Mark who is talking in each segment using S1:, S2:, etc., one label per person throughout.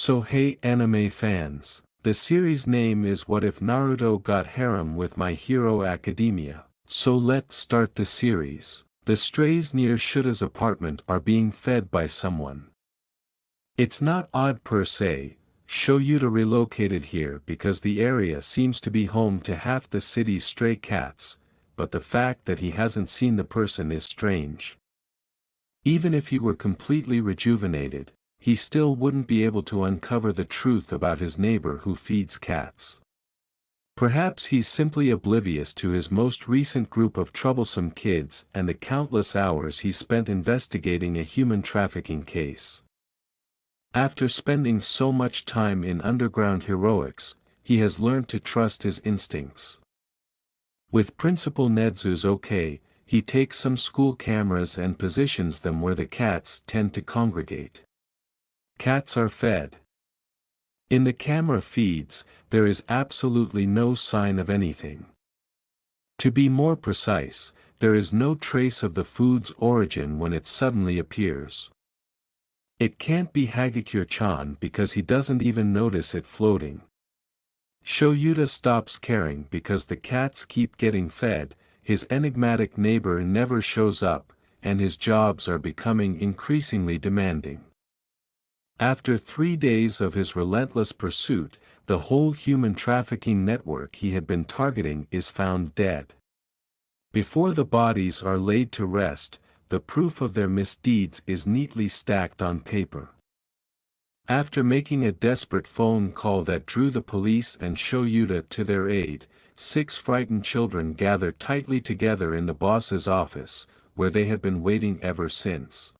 S1: So hey anime fans, the series name is What If Naruto Got Harem with My Hero Academia. So let's start the series. The strays near Shuta's apartment are being fed by someone. It's not odd per se, Shoyuta relocated here because the area seems to be home to half the city's stray cats, but the fact that he hasn't seen the person is strange. Even if he were completely rejuvenated, he still wouldn't be able to uncover the truth about his neighbor who feeds cats. Perhaps he's simply oblivious to his most recent group of troublesome kids and the countless hours he spent investigating a human trafficking case. After spending so much time in underground heroics, he has learned to trust his instincts. With Principal Nedzu's okay, he takes some school cameras and positions them where the cats tend to congregate. Cats are fed. In the camera feeds, there is absolutely no sign of anything. To be more precise, there is no trace of the food's origin when it suddenly appears. It can't be Hagakure-chan because he doesn't even notice it floating. Shoyuta stops caring because the cats keep getting fed, his enigmatic neighbor never shows up, and his jobs are becoming increasingly demanding. After 3 days of his relentless pursuit, the whole human trafficking network he had been targeting is found dead. Before the bodies are laid to rest, the proof of their misdeeds is neatly stacked on paper. After making a desperate phone call that drew the police and Shoyuta to their aid, 6 frightened children gather tightly together in the boss's office, where they had been waiting ever since.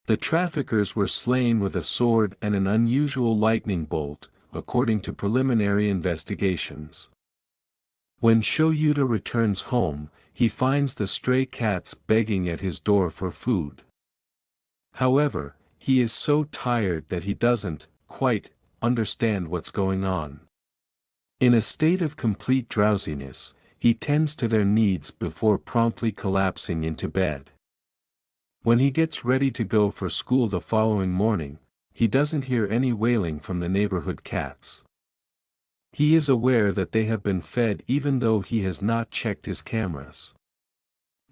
S1: The traffickers were slain with a sword and an unusual lightning bolt, according to preliminary investigations. When Shoyuta returns home, he finds the stray cats begging at his door for food. However, he is so tired that he doesn't quite understand what's going on. In a state of complete drowsiness, he tends to their needs before promptly collapsing into bed. When he gets ready to go for school the following morning, he doesn't hear any wailing from the neighborhood cats. He is aware that they have been fed even though he has not checked his cameras.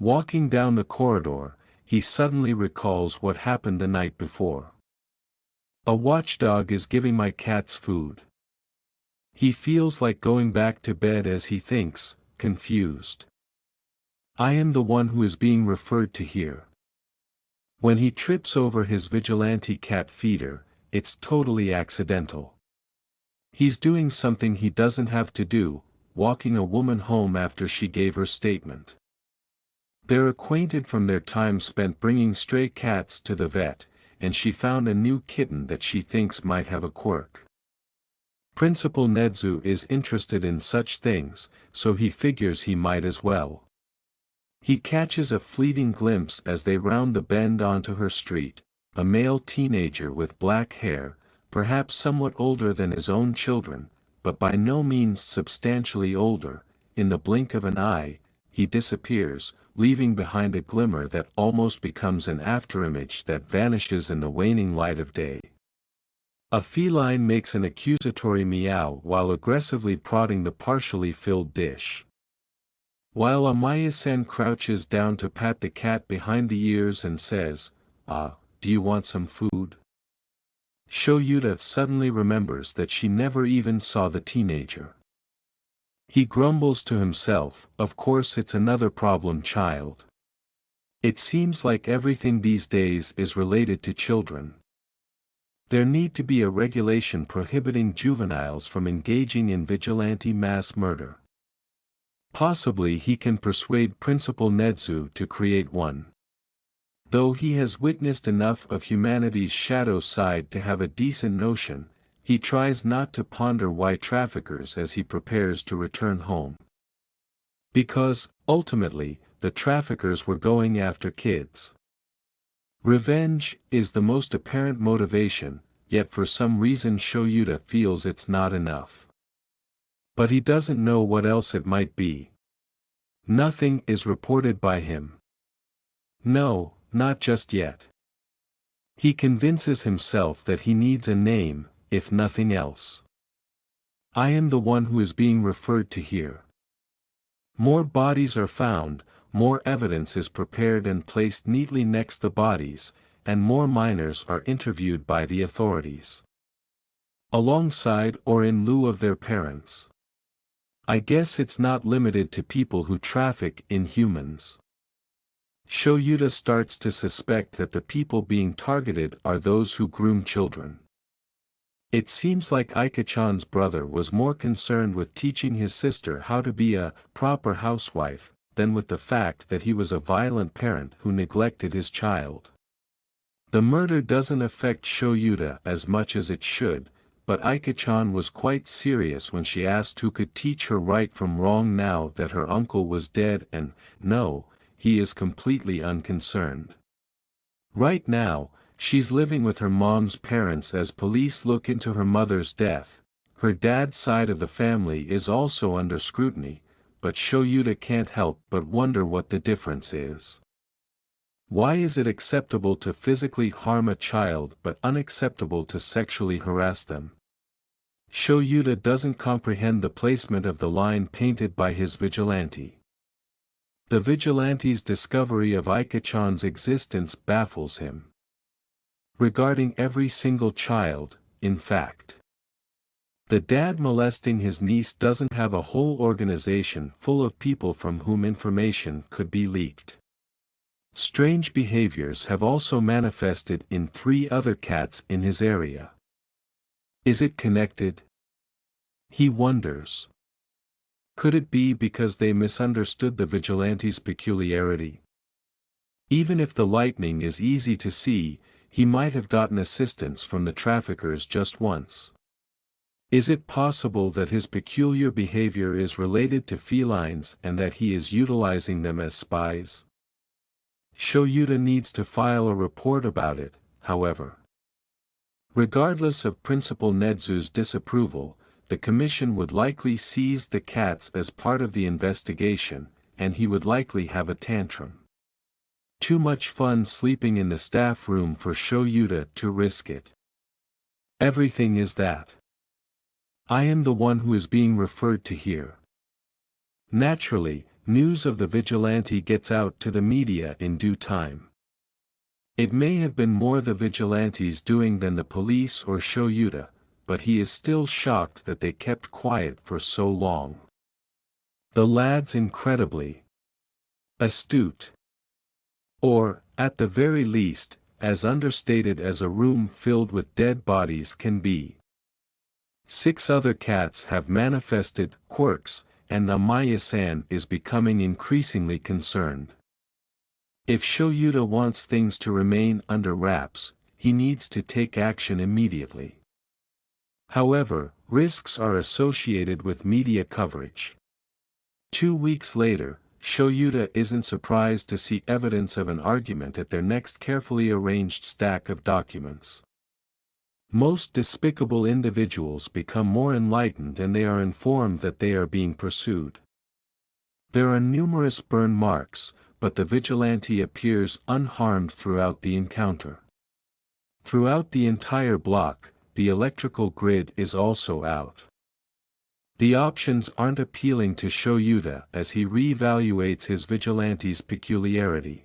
S1: Walking down the corridor, he suddenly recalls what happened the night before. A watchdog is giving my cats food. He feels like going back to bed as he thinks, confused. I am the one who is being referred to here. When he trips over his vigilante cat feeder, it's totally accidental. He's doing something he doesn't have to do, walking a woman home after she gave her statement. They're acquainted from their time spent bringing stray cats to the vet, and she found a new kitten that she thinks might have a quirk. Principal Nedzu is interested in such things, so he figures he might as well. He catches a fleeting glimpse as they round the bend onto her street, a male teenager with black hair, perhaps somewhat older than his own children, but by no means substantially older. In the blink of an eye, he disappears, leaving behind a glimmer that almost becomes an afterimage that vanishes in the waning light of day. A feline makes an accusatory meow while aggressively prodding the partially filled dish. While Amaya-san crouches down to pat the cat behind the ears and says, do you want some food? Shoyuta suddenly remembers that she never even saw the teenager. He grumbles to himself, of course it's another problem child. It seems like everything these days is related to children. There need to be a regulation prohibiting juveniles from engaging in vigilante mass murder. Possibly he can persuade Principal Nedzu to create one. Though he has witnessed enough of humanity's shadow side to have a decent notion, he tries not to ponder why traffickers as he prepares to return home. Because, ultimately, the traffickers were going after kids. Revenge is the most apparent motivation, yet for some reason Shoyuta feels it's not enough. But he doesn't know what else it might be. Nothing is reported by him. No, not just yet. He convinces himself that he needs a name, if nothing else. I am the one who is being referred to here. More bodies are found, more evidence is prepared and placed neatly next the bodies, and more minors are interviewed by the authorities. Alongside or in lieu of their parents. I guess it's not limited to people who traffic in humans. Shoyuta starts to suspect that the people being targeted are those who groom children. It seems like Aika-chan's brother was more concerned with teaching his sister how to be a proper housewife, than with the fact that he was a violent parent who neglected his child. The murder doesn't affect Shoyuta as much as it should, but Aika-chan was quite serious when she asked who could teach her right from wrong now that her uncle was dead, and, no, he is completely unconcerned. Right now, she's living with her mom's parents as police look into her mother's death. Her dad's side of the family is also under scrutiny, but Shoyuta can't help but wonder what the difference is. Why is it acceptable to physically harm a child but unacceptable to sexually harass them? Shoyuta doesn't comprehend the placement of the line painted by his vigilante. The vigilante's discovery of Aika-chan's existence baffles him. Regarding every single child, in fact. The dad molesting his niece doesn't have a whole organization full of people from whom information could be leaked. Strange behaviors have also manifested in 3 other cats in his area. Is it connected? He wonders. Could it be because they misunderstood the vigilante's peculiarity? Even if the lightning is easy to see, he might have gotten assistance from the traffickers just once. Is it possible that his peculiar behavior is related to felines and that he is utilizing them as spies? Shoyuta needs to file a report about it, however. Regardless of Principal Nedzu's disapproval, the commission would likely seize the cats as part of the investigation, and he would likely have a tantrum. Too much fun sleeping in the staff room for Shoyuta to risk it. Everything is that. I am the one who is being referred to here. Naturally, news of the vigilante gets out to the media in due time. It may have been more the vigilante's doing than the police or Shoyuta, but he is still shocked that they kept quiet for so long. The lad's incredibly astute. Or, at the very least, as understated as a room filled with dead bodies can be. 6 other cats have manifested quirks, and Amaya-san is becoming increasingly concerned. If Shoyuta wants things to remain under wraps, he needs to take action immediately. However, risks are associated with media coverage. 2 weeks later, Shoyuta isn't surprised to see evidence of an argument at their next carefully arranged stack of documents. Most despicable individuals become more enlightened and they are informed that they are being pursued. There are numerous burn marks, but the vigilante appears unharmed throughout the encounter. Throughout the entire block, the electrical grid is also out. The options aren't appealing to Shoyuta as he reevaluates his vigilante's peculiarity.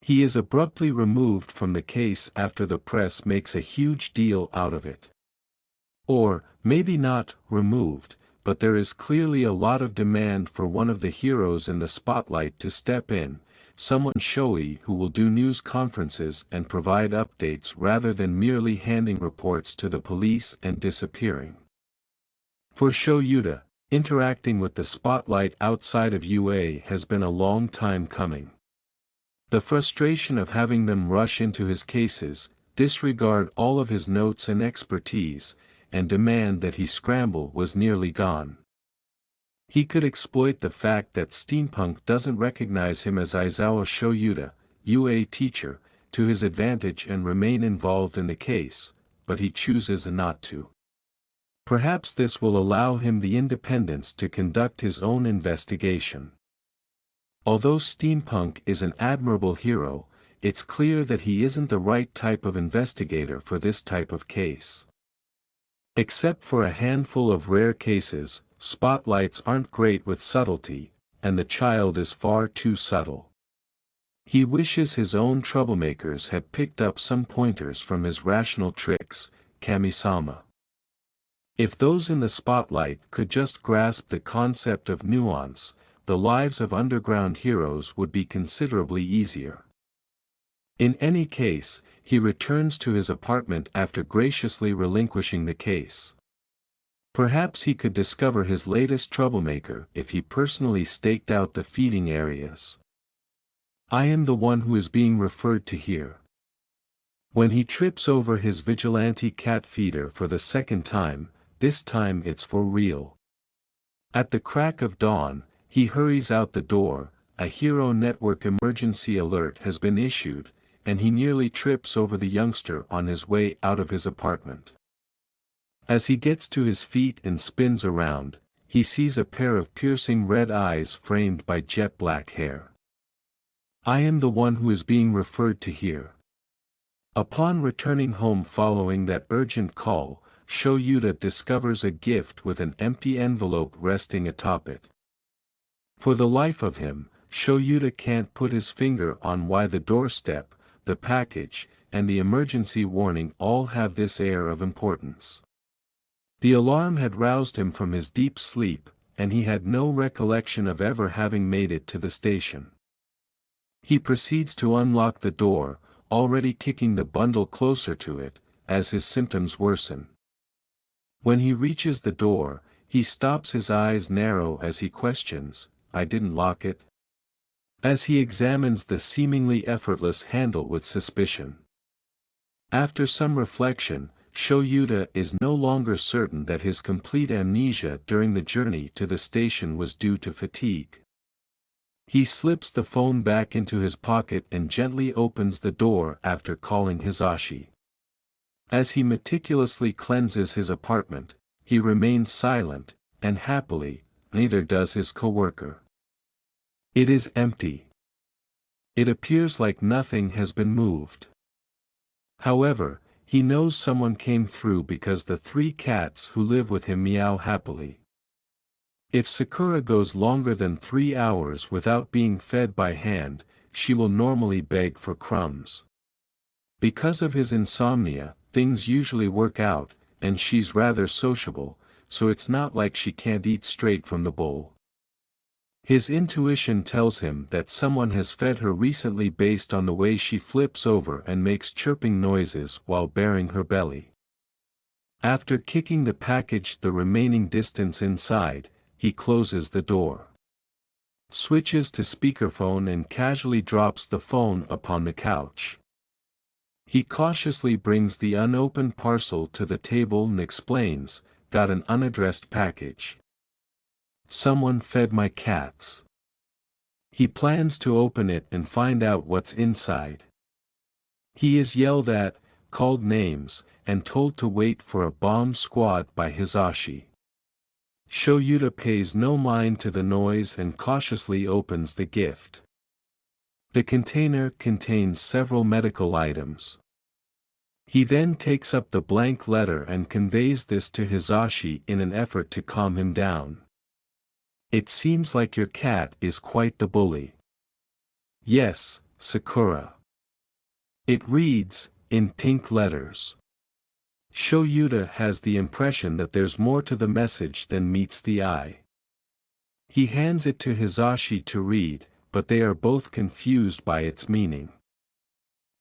S1: He is abruptly removed from the case after the press makes a huge deal out of it. Or, maybe not removed, but there is clearly a lot of demand for one of the heroes in the spotlight to step in, someone showy who will do news conferences and provide updates rather than merely handing reports to the police and disappearing. For Shoyuta, interacting with the spotlight outside of UA has been a long time coming. The frustration of having them rush into his cases, disregard all of his notes and expertise, and demand that he scramble was nearly gone. He could exploit the fact that Steampunk doesn't recognize him as Aizawa Shoyuta, UA teacher, to his advantage and remain involved in the case, but he chooses not to. Perhaps this will allow him the independence to conduct his own investigation. Although Steampunk is an admirable hero, it's clear that he isn't the right type of investigator for this type of case. Except for a handful of rare cases, spotlights aren't great with subtlety, and the child is far too subtle. He wishes his own troublemakers had picked up some pointers from his rational tricks, Kami-sama. If those in the spotlight could just grasp the concept of nuance, the lives of underground heroes would be considerably easier. In any case, he returns to his apartment after graciously relinquishing the case. Perhaps he could discover his latest troublemaker if he personally staked out the feeding areas. I am the one who is being referred to here. When he trips over his vigilante cat feeder for the second time, this time it's for real. At the crack of dawn, he hurries out the door. A Hero Network emergency alert has been issued, and he nearly trips over the youngster on his way out of his apartment. As he gets to his feet and spins around, he sees a pair of piercing red eyes framed by jet black hair. I am the one who is being referred to here. Upon returning home following that urgent call, Shoyuta discovers a gift with an empty envelope resting atop it. For the life of him, Shoyuta can't put his finger on why the doorstep, the package, and the emergency warning all have this air of importance. The alarm had roused him from his deep sleep, and he had no recollection of ever having made it to the station. He proceeds to unlock the door, already kicking the bundle closer to it, as his symptoms worsen. When he reaches the door, he stops, his eyes narrow as he questions, I didn't lock it? As he examines the seemingly effortless handle with suspicion. After some reflection, Shoyuta is no longer certain that his complete amnesia during the journey to the station was due to fatigue. He slips the phone back into his pocket and gently opens the door after calling Hisashi. As he meticulously cleanses his apartment, he remains silent, and happily, neither does his coworker. It is empty. It appears like nothing has been moved. However, he knows someone came through because the 3 cats who live with him meow happily. If Sakura goes longer than 3 hours without being fed by hand, she will normally beg for crumbs. Because of his insomnia, things usually work out, and she's rather sociable, so it's not like she can't eat straight from the bowl. His intuition tells him that someone has fed her recently based on the way she flips over and makes chirping noises while baring her belly. After kicking the package the remaining distance inside, he closes the door. Switches to speakerphone and casually drops the phone upon the couch. He cautiously brings the unopened parcel to the table and explains, got an unaddressed package. Someone fed my cats. He plans to open it and find out what's inside. He is yelled at, called names, and told to wait for a bomb squad by Hisashi. Shoyuta pays no mind to the noise and cautiously opens the gift. The container contains several medical items. He then takes up the blank letter and conveys this to Hisashi in an effort to calm him down. It seems like your cat is quite the bully. Yes, Sakura. It reads, in pink letters. Shoyuta has the impression that there's more to the message than meets the eye. He hands it to Hisashi to read, but they are both confused by its meaning.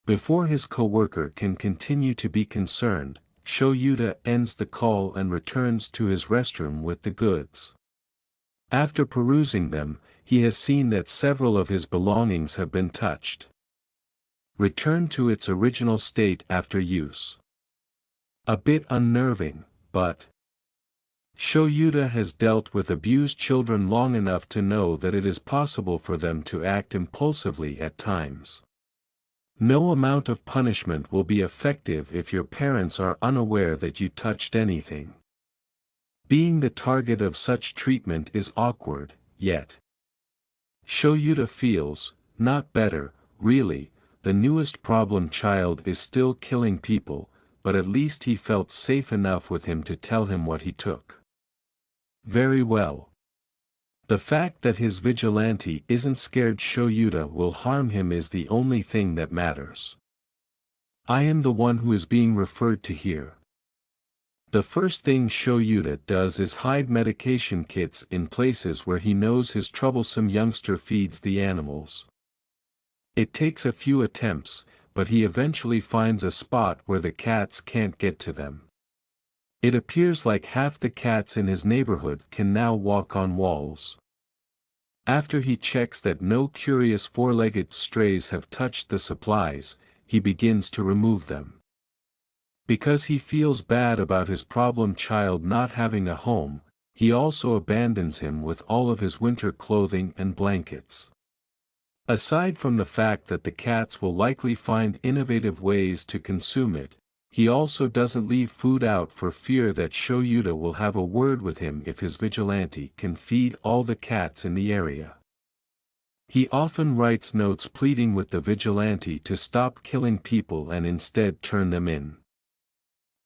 S1: Before his coworker can continue to be concerned, Shoyuta ends the call and returns to his restroom with the goods. After perusing them, he has seen that several of his belongings have been touched. Returned to its original state after use. A bit unnerving, but Shoyuta has dealt with abused children long enough to know that it is possible for them to act impulsively at times. No amount of punishment will be effective if your parents are unaware that you touched anything. Being the target of such treatment is awkward, yet Shoyuta feels, not better, really. The newest problem child is still killing people, but at least he felt safe enough with him to tell him what he took. Very well. The fact that his vigilante isn't scared Shoyuta will harm him is the only thing that matters. I am the one who is being referred to here. The first thing Shoyuta does is hide medication kits in places where he knows his troublesome youngster feeds the animals. It takes a few attempts, but he eventually finds a spot where the cats can't get to them. It appears like half the cats in his neighborhood can now walk on walls. After he checks that no curious four-legged strays have touched the supplies, he begins to remove them. Because he feels bad about his problem child not having a home, he also abandons him with all of his winter clothing and blankets. Aside from the fact that the cats will likely find innovative ways to consume it, he also doesn't leave food out for fear that Shoyuta will have a word with him if his vigilante can feed all the cats in the area. He often writes notes pleading with the vigilante to stop killing people and instead turn them in.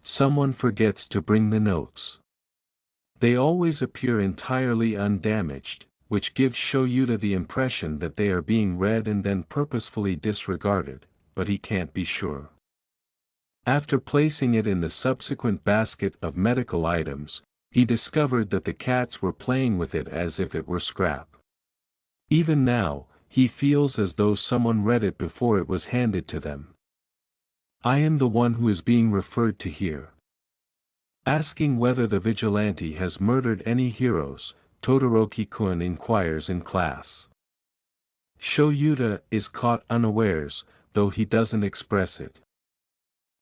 S1: Someone forgets to bring the notes. They always appear entirely undamaged, which gives Shoyuta the impression that they are being read and then purposefully disregarded, but he can't be sure. After placing it in the subsequent basket of medical items, he discovered that the cats were playing with it as if it were scrap. Even now, he feels as though someone read it before it was handed to them. I am the one who is being referred to here. Asking whether the vigilante has murdered any heroes, Todoroki-kun inquires in class. Shoyuta is caught unawares, though he doesn't express it.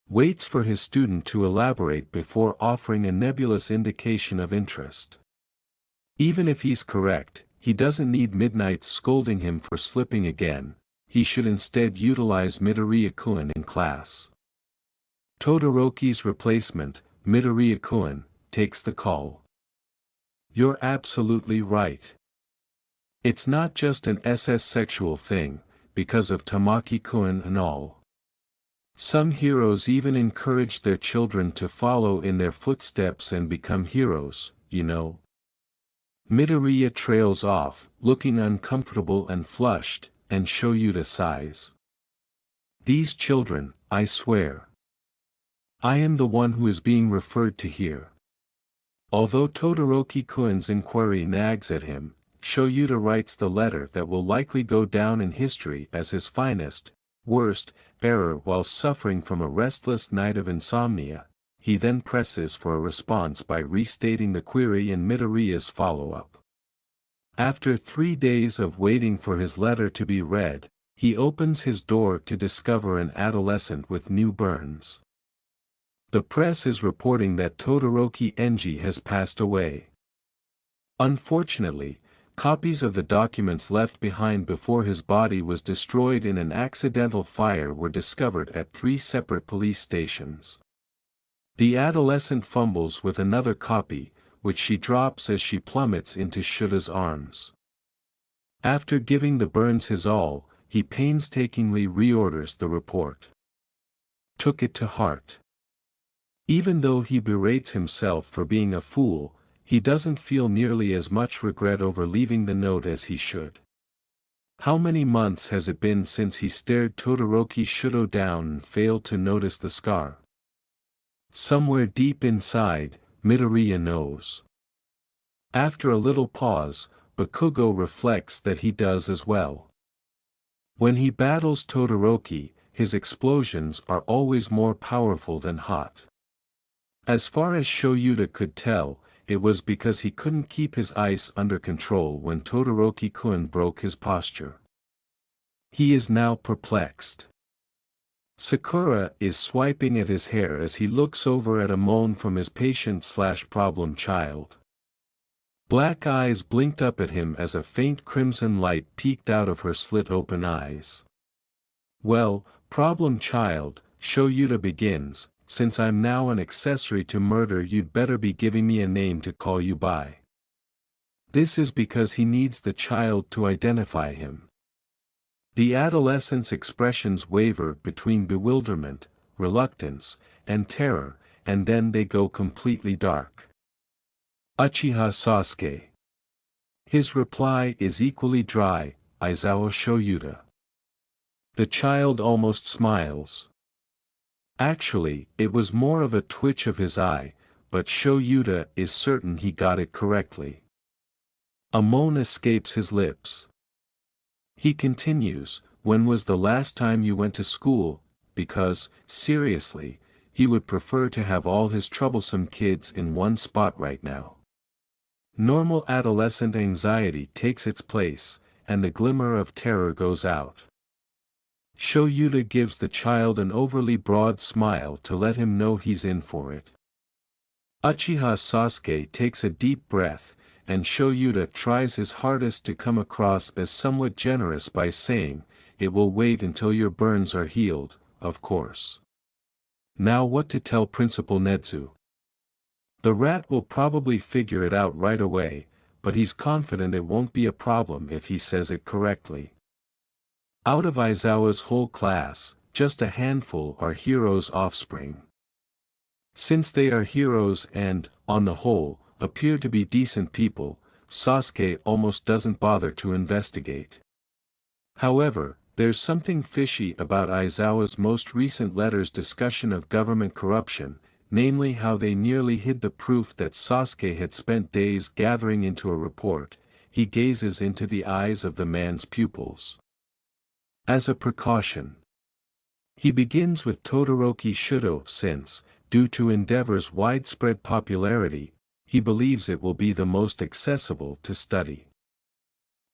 S1: Waits for his student to elaborate before offering a nebulous indication of interest. Even if he's correct, he doesn't need Midnight scolding him for slipping again, he should instead utilize Midoriya-kun in class. Todoroki's replacement, Midoriya-kun, takes the call. You're absolutely right. It's not just an SS sexual thing, because of Tamaki-kun and all. Some heroes even encourage their children to follow in their footsteps and become heroes, you know. Midoriya trails off, looking uncomfortable and flushed, and Shoyuta sighs. These children, I swear. I am the one who is being referred to here. Although Todoroki-kun's inquiry nags at him, Shoyuta writes the letter that will likely go down in history as his finest, worst, error while suffering from a restless night of insomnia. He then presses for a response by restating the query in Midoriya's follow-up. After 3 days of waiting for his letter to be read, he opens his door to discover an adolescent with new burns. The press is reporting that Todoroki Enji has passed away. Unfortunately, copies of the documents left behind before his body was destroyed in an accidental fire were discovered at 3 separate police stations. The adolescent fumbles with another copy, which she drops as she plummets into Shuta's arms. After giving the burns his all, he painstakingly reorders the report. Took it to heart. Even though he berates himself for being a fool, he doesn't feel nearly as much regret over leaving the note as he should. How many months has it been since he stared Todoroki Shuto down and failed to notice the scar? Somewhere deep inside, Midoriya knows. After a little pause, Bakugo reflects that he does as well. When he battles Todoroki, his explosions are always more powerful than hot. As far as Shoyuta could tell, it was because he couldn't keep his ice under control when Todoroki-kun broke his posture. He is now perplexed. Sakura is swiping at his hair as he looks over at a moan from his patient/problem child. Black eyes blinked up at him as a faint crimson light peeked out of her slit-open eyes. Well, problem child, Shoyuta begins, since I'm now an accessory to murder you'd better be giving me a name to call you by. This is because he needs the child to identify him. The adolescent's expressions waver between bewilderment, reluctance, and terror, and then they go completely dark. Uchiha Sasuke. His reply is equally dry, Aizawa Shoyuta. The child almost smiles. Actually, it was more of a twitch of his eye, but Shoyuta is certain he got it correctly. A moan escapes his lips. He continues, when was the last time you went to school, because, seriously, he would prefer to have all his troublesome kids in one spot right now. Normal adolescent anxiety takes its place, and the glimmer of terror goes out. Shoyuta gives the child an overly broad smile to let him know he's in for it. Uchiha Sasuke takes a deep breath, and Shoyuta tries his hardest to come across as somewhat generous by saying, "It will wait until your burns are healed, of course." Now what to tell Principal Netsu? The rat will probably figure it out right away, but he's confident it won't be a problem if he says it correctly. Out of Aizawa's whole class, just a handful are Hiro's offspring. Since they are heroes and, on the whole, appear to be decent people, Sasuke almost doesn't bother to investigate. However, there's something fishy about Aizawa's most recent letter's discussion of government corruption, namely how they nearly hid the proof that Sasuke had spent days gathering into a report. He gazes into the eyes of the man's pupils. As a precaution, he begins with Todoroki Shudo since, due to Endeavor's widespread popularity, he believes it will be the most accessible to study.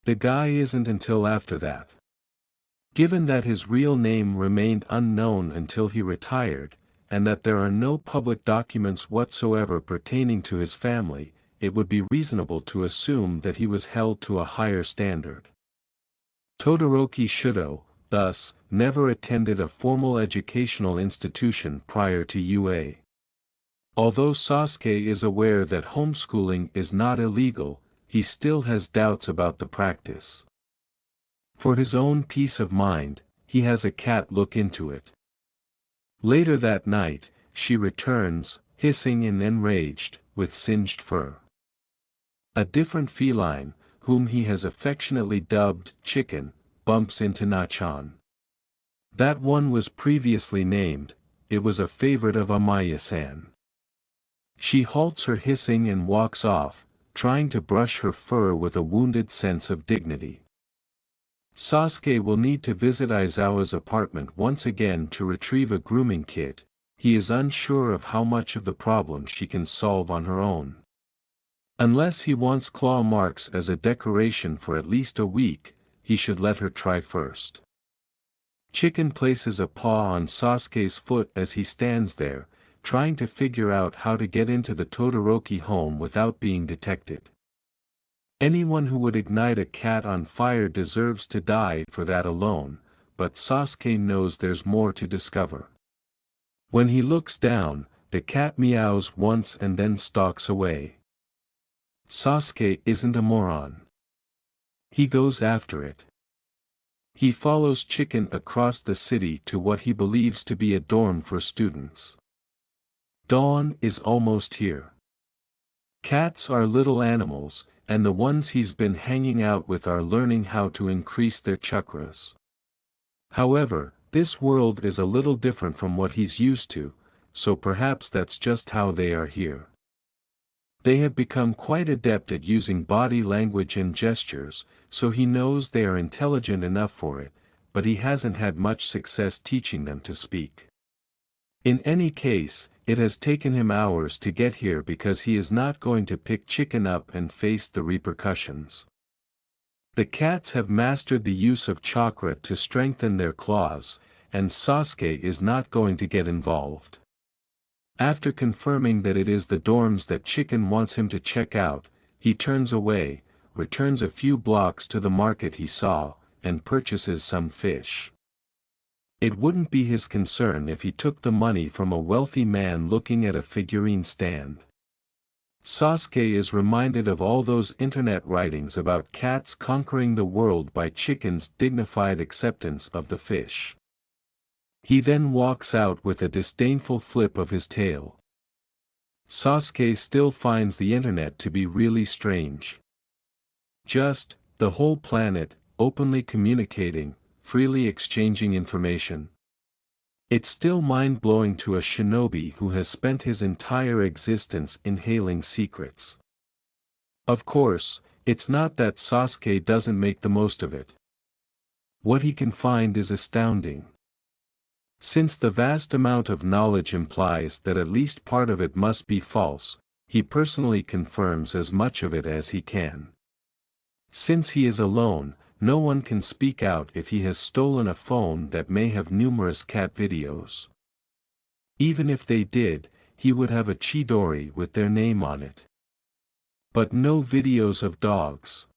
S1: The guy isn't until after that. Given that his real name remained unknown until he retired, and that there are no public documents whatsoever pertaining to his family, it would be reasonable to assume that he was held to a higher standard. Todoroki Shudo, thus, never attended a formal educational institution prior to UA. Although Sasuke is aware that homeschooling is not illegal, he still has doubts about the practice. For his own peace of mind, he has a cat look into it. Later that night, she returns, hissing and enraged, with singed fur. A different feline, whom he has affectionately dubbed Chicken, bumps into Nachan. That one was previously named, it was a favorite of Amaya-san. She halts her hissing and walks off, trying to brush her fur with a wounded sense of dignity. Sasuke will need to visit Aizawa's apartment once again to retrieve a grooming kit. He is unsure of how much of the problem she can solve on her own. Unless he wants claw marks as a decoration for at least a week, he should let her try first. Chicken places a paw on Sasuke's foot as he stands there, trying to figure out how to get into the Todoroki home without being detected. Anyone who would ignite a cat on fire deserves to die for that alone, but Sasuke knows there's more to discover. When he looks down, the cat meows once and then stalks away. Sasuke isn't a moron. He goes after it. He follows Chicken across the city to what he believes to be a dorm for students. Dawn is almost here. Cats are little animals, and the ones he's been hanging out with are learning how to increase their chakras. However, this world is a little different from what he's used to, so perhaps that's just how they are here. They have become quite adept at using body language and gestures, so he knows they are intelligent enough for it, but he hasn't had much success teaching them to speak. In any case, it has taken him hours to get here because he is not going to pick Chicken up and face the repercussions. The cats have mastered the use of chakra to strengthen their claws, and Sasuke is not going to get involved. After confirming that it is the dorms that Chicken wants him to check out, he turns away, returns a few blocks to the market he saw, and purchases some fish. It wouldn't be his concern if he took the money from a wealthy man looking at a figurine stand. Sasuke is reminded of all those internet writings about cats conquering the world by Chicken's dignified acceptance of the fish. He then walks out with a disdainful flip of his tail. Sasuke still finds the internet to be really strange. Just, the whole planet, openly communicating, freely exchanging information. It's still mind-blowing to a shinobi who has spent his entire existence inhaling secrets. Of course, it's not that Sasuke doesn't make the most of it. What he can find is astounding. Since the vast amount of knowledge implies that at least part of it must be false, he personally confirms as much of it as he can. Since he is alone, no one can speak out if he has stolen a phone that may have numerous cat videos. Even if they did, he would have a Chidori with their name on it. But no videos of dogs.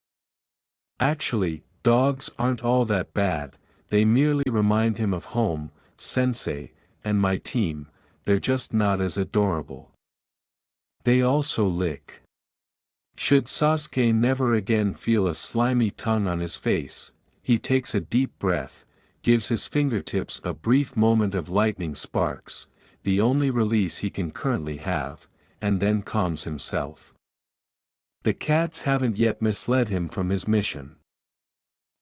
S1: Actually, dogs aren't all that bad, they merely remind him of home, Sensei, and my team, they're just not as adorable. They also lick. Should Sasuke never again feel a slimy tongue on his face, he takes a deep breath, gives his fingertips a brief moment of lightning sparks, the only release he can currently have, and then calms himself. The cats haven't yet misled him from his mission.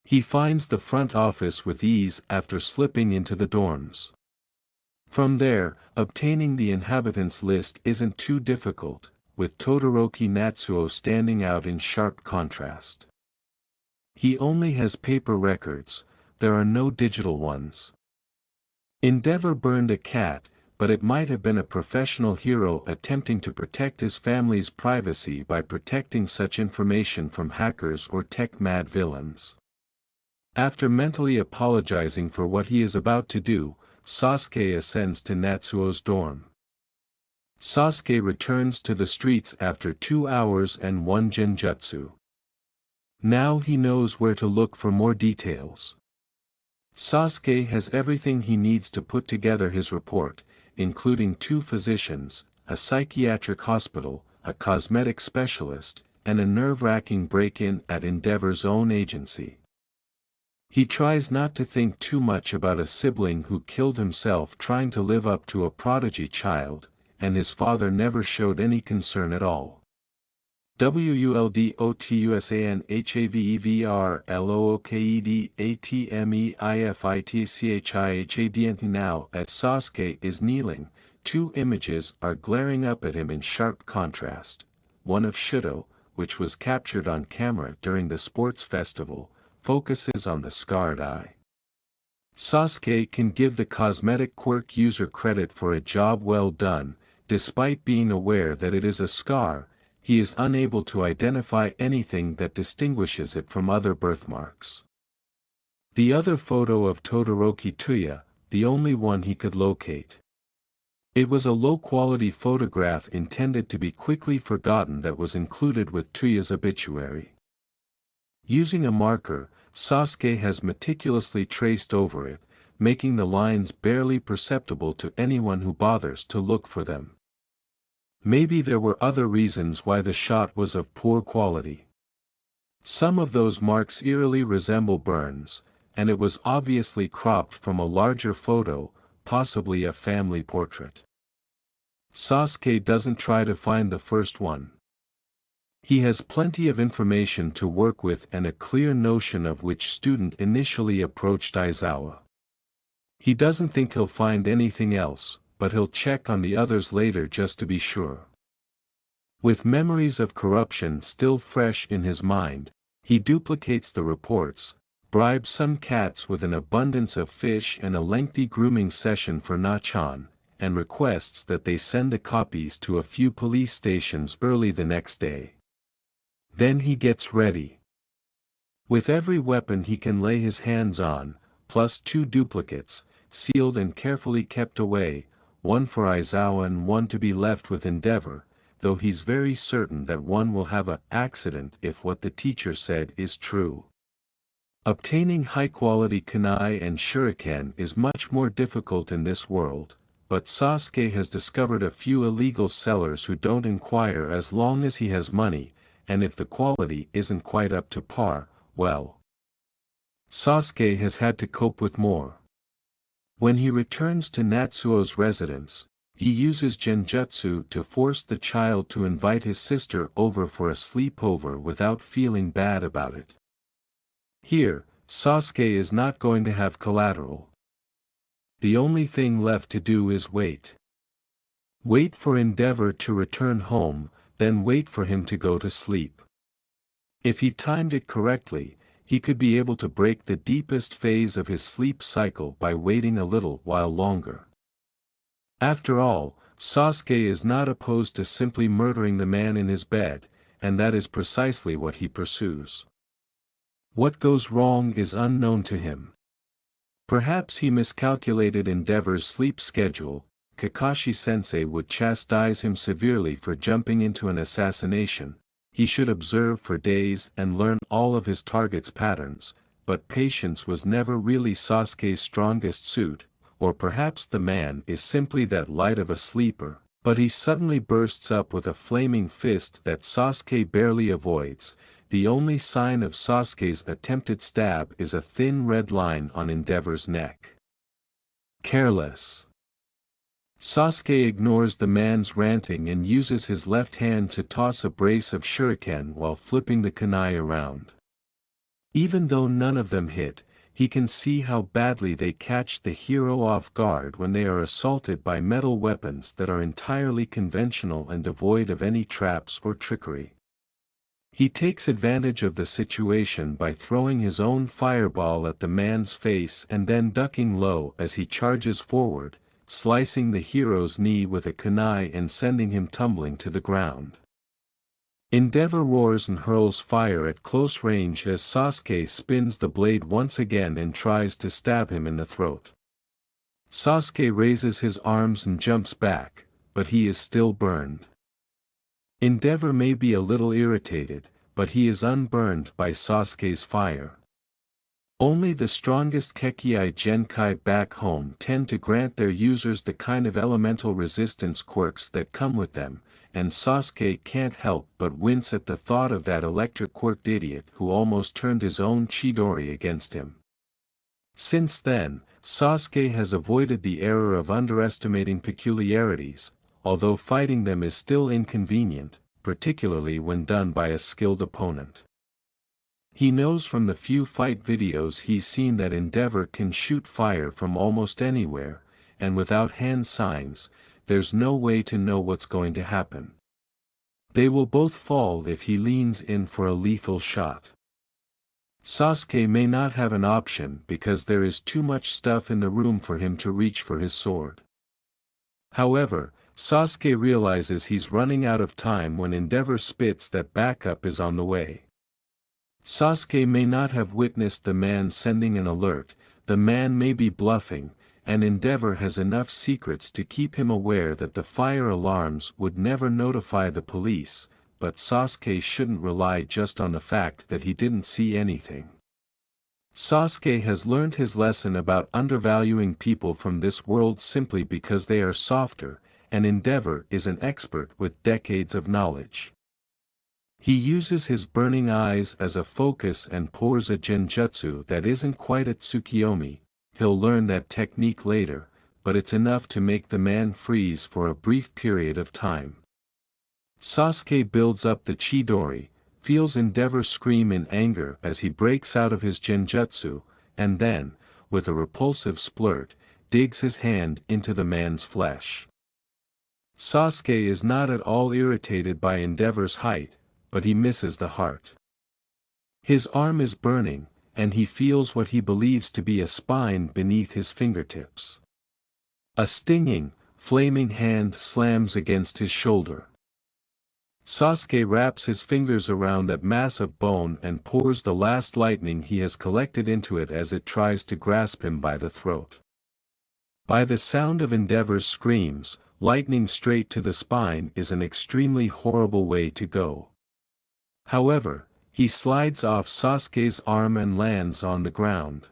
S1: He finds the front office with ease after slipping into the dorms. From there, obtaining the inhabitants list isn't too difficult, with Todoroki Natsuo standing out in sharp contrast. He only has paper records, there are no digital ones. Endeavor burned a cat, but it might have been a professional hero attempting to protect his family's privacy by protecting such information from hackers or tech-mad villains. After mentally apologizing for what he is about to do, Sasuke ascends to Natsuo's dorm. Sasuke returns to the streets after 2 hours and 1 genjutsu. Now he knows where to look for more details. Sasuke has everything he needs to put together his report, including 2 physicians, a psychiatric hospital, a cosmetic specialist, and a nerve-wracking break-in at Endeavor's own agency. He tries not to think too much about a sibling who killed himself trying to live up to a prodigy child, and his father never showed any concern at all. WULDOTUSANHAVERLOOKEDATMEIFITCHIHADNT. Now, as Sasuke is kneeling, 2 images are glaring up at him in sharp contrast. One of Shudo, which was captured on camera during the sports festival, focuses on the scarred eye. Sasuke can give the cosmetic quirk user credit for a job well done, despite being aware that it is a scar. He is unable to identify anything that distinguishes it from other birthmarks. The other photo of Todoroki Tuya, the only one he could locate. It was a low-quality photograph intended to be quickly forgotten that was included with Tuya's obituary. Using a marker, Sasuke has meticulously traced over it, making the lines barely perceptible to anyone who bothers to look for them. Maybe there were other reasons why the shot was of poor quality. Some of those marks eerily resemble burns, and it was obviously cropped from a larger photo, possibly a family portrait. Sasuke doesn't try to find the first one. He has plenty of information to work with and a clear notion of which student initially approached Aizawa. He doesn't think he'll find anything else, but he'll check on the others later just to be sure. With memories of corruption still fresh in his mind, he duplicates the reports, bribes some cats with an abundance of fish and a lengthy grooming session for Nachan, and requests that they send the copies to a few police stations early the next day. Then he gets ready. With every weapon he can lay his hands on, plus 2 duplicates, sealed and carefully kept away, one for Aizawa and one to be left with Endeavor, though he's very certain that one will have an accident if what the teacher said is true. Obtaining high-quality kunai and shuriken is much more difficult in this world, but Sasuke has discovered a few illegal sellers who don't inquire as long as he has money, and if the quality isn't quite up to par, well. Sasuke has had to cope with more. When he returns to Natsuo's residence, he uses genjutsu to force the child to invite his sister over for a sleepover without feeling bad about it. Here, Sasuke is not going to have collateral. The only thing left to do is wait. Wait for Endeavor to return home, then wait for him to go to sleep. If he timed it correctly, he could be able to break the deepest phase of his sleep cycle by waiting a little while longer. After all, Sasuke is not opposed to simply murdering the man in his bed, and that is precisely what he pursues. What goes wrong is unknown to him. Perhaps he miscalculated Endeavor's sleep schedule. Kakashi-sensei would chastise him severely for jumping into an assassination. He should observe for days and learn all of his target's patterns, but patience was never really Sasuke's strongest suit, or perhaps the man is simply that light of a sleeper, but he suddenly bursts up with a flaming fist that Sasuke barely avoids. The only sign of Sasuke's attempted stab is a thin red line on Endeavor's neck. Careless. Sasuke ignores the man's ranting and uses his left hand to toss a brace of shuriken while flipping the kunai around. Even though none of them hit, he can see how badly they catch the hero off guard when they are assaulted by metal weapons that are entirely conventional and devoid of any traps or trickery. He takes advantage of the situation by throwing his own fireball at the man's face and then ducking low as he charges forward, slicing the hero's knee with a kunai and sending him tumbling to the ground. Endeavor roars and hurls fire at close range as Sasuke spins the blade once again and tries to stab him in the throat. Sasuke raises his arms and jumps back, but he is still burned. Endeavor may be a little irritated, but he is unburned by Sasuke's fire. Only the strongest Kekkei Genkai back home tend to grant their users the kind of elemental resistance quirks that come with them, and Sasuke can't help but wince at the thought of that electric quirked idiot who almost turned his own Chidori against him. Since then, Sasuke has avoided the error of underestimating peculiarities, although fighting them is still inconvenient, particularly when done by a skilled opponent. He knows from the few fight videos he's seen that Endeavor can shoot fire from almost anywhere, and without hand signs, there's no way to know what's going to happen. They will both fall if he leans in for a lethal shot. Sasuke may not have an option because there is too much stuff in the room for him to reach for his sword. However, Sasuke realizes he's running out of time when Endeavor spits that backup is on the way. Sasuke may not have witnessed the man sending an alert, the man may be bluffing, and Endeavor has enough secrets to keep him aware that the fire alarms would never notify the police, but Sasuke shouldn't rely just on the fact that he didn't see anything. Sasuke has learned his lesson about undervaluing people from this world simply because they are softer, and Endeavor is an expert with decades of knowledge. He uses his burning eyes as a focus and pours a genjutsu that isn't quite a Tsukiyomi. He'll learn that technique later, but it's enough to make the man freeze for a brief period of time. Sasuke builds up the Chidori, feels Endeavor scream in anger as he breaks out of his genjutsu, and then, with a repulsive splurt, digs his hand into the man's flesh. Sasuke is not at all irritated by Endeavor's height, but he misses the heart. His arm is burning, and he feels what he believes to be a spine beneath his fingertips. A stinging, flaming hand slams against his shoulder. Sasuke wraps his fingers around that mass of bone and pours the last lightning he has collected into it as it tries to grasp him by the throat. By the sound of Endeavor's screams, lightning straight to the spine is an extremely horrible way to go. However, he slides off Sasuke's arm and lands on the ground.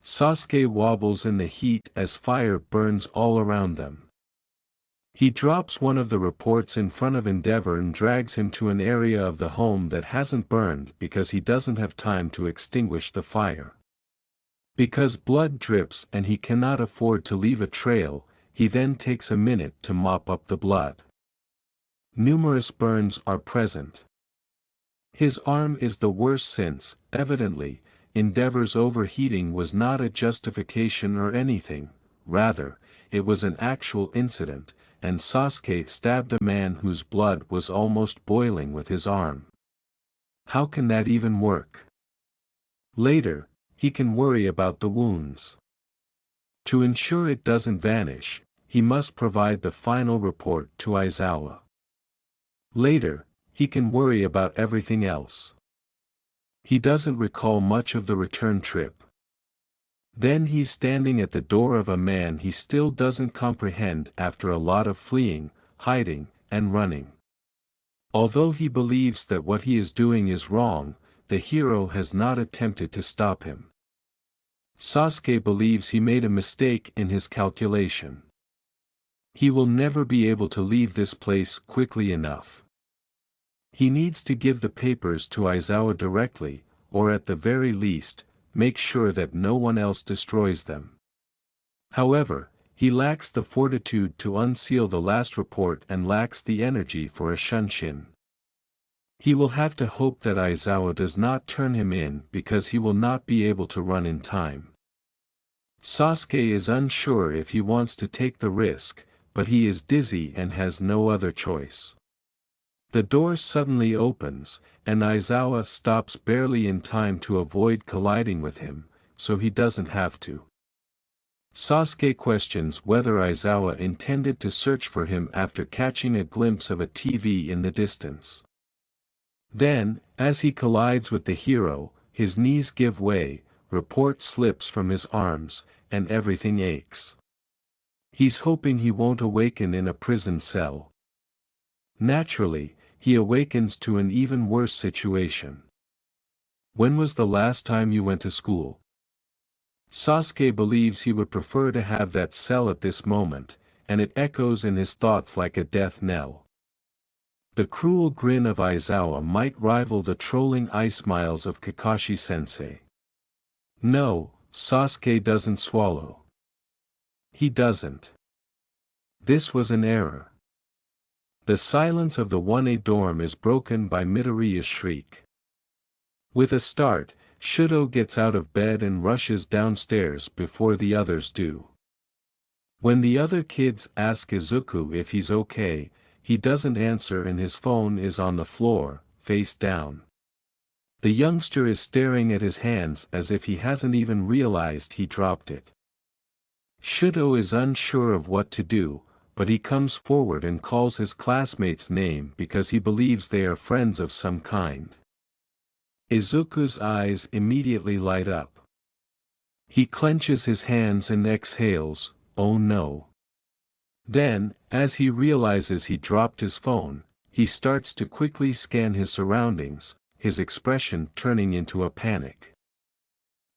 S1: Sasuke wobbles in the heat as fire burns all around them. He drops one of the reports in front of Endeavor and drags him to an area of the home that hasn't burned because he doesn't have time to extinguish the fire. Because blood drips and he cannot afford to leave a trail, he then takes a minute to mop up the blood. Numerous burns are present. His arm is the worst since, evidently, Endeavor's overheating was not a justification or anything, rather, it was an actual incident, and Sasuke stabbed a man whose blood was almost boiling with his arm. How can that even work? Later, he can worry about the wounds. To ensure it doesn't vanish, he must provide the final report to Aizawa. Later, he can worry about everything else. He doesn't recall much of the return trip. Then he's standing at the door of a man he still doesn't comprehend after a lot of fleeing, hiding, and running. Although he believes that what he is doing is wrong, the hero has not attempted to stop him. Sasuke believes he made a mistake in his calculation. He will never be able to leave this place quickly enough. He needs to give the papers to Aizawa directly, or at the very least, make sure that no one else destroys them. However, he lacks the fortitude to unseal the last report and lacks the energy for a shunshin. He will have to hope that Aizawa does not turn him in because he will not be able to run in time. Sasuke is unsure if he wants to take the risk, but he is dizzy and has no other choice. The door suddenly opens, and Aizawa stops barely in time to avoid colliding with him, so he doesn't have to. Sasuke questions whether Aizawa intended to search for him after catching a glimpse of a TV in the distance. Then, as he collides with the hero, his knees give way, report slips from his arms, and everything aches. He's hoping he won't awaken in a prison cell. Naturally, he awakens to an even worse situation. When was the last time you went to school? Sasuke believes he would prefer to have that cell at this moment, and it echoes in his thoughts like a death knell. The cruel grin of Aizawa might rival the trolling eye smiles of Kakashi-sensei. No, Sasuke doesn't swallow. He doesn't. This was an error. The silence of the 1A dorm is broken by Midoriya's shriek. With a start, Shudo gets out of bed and rushes downstairs before the others do. When the other kids ask Izuku if he's okay, he doesn't answer and his phone is on the floor, face down. The youngster is staring at his hands as if he hasn't even realized he dropped it. Shudo is unsure of what to do, but he comes forward and calls his classmate's name because he believes they are friends of some kind. Izuku's eyes immediately light up. He clenches his hands and exhales, "Oh no." Then, as he realizes he dropped his phone, he starts to quickly scan his surroundings, his expression turning into a panic.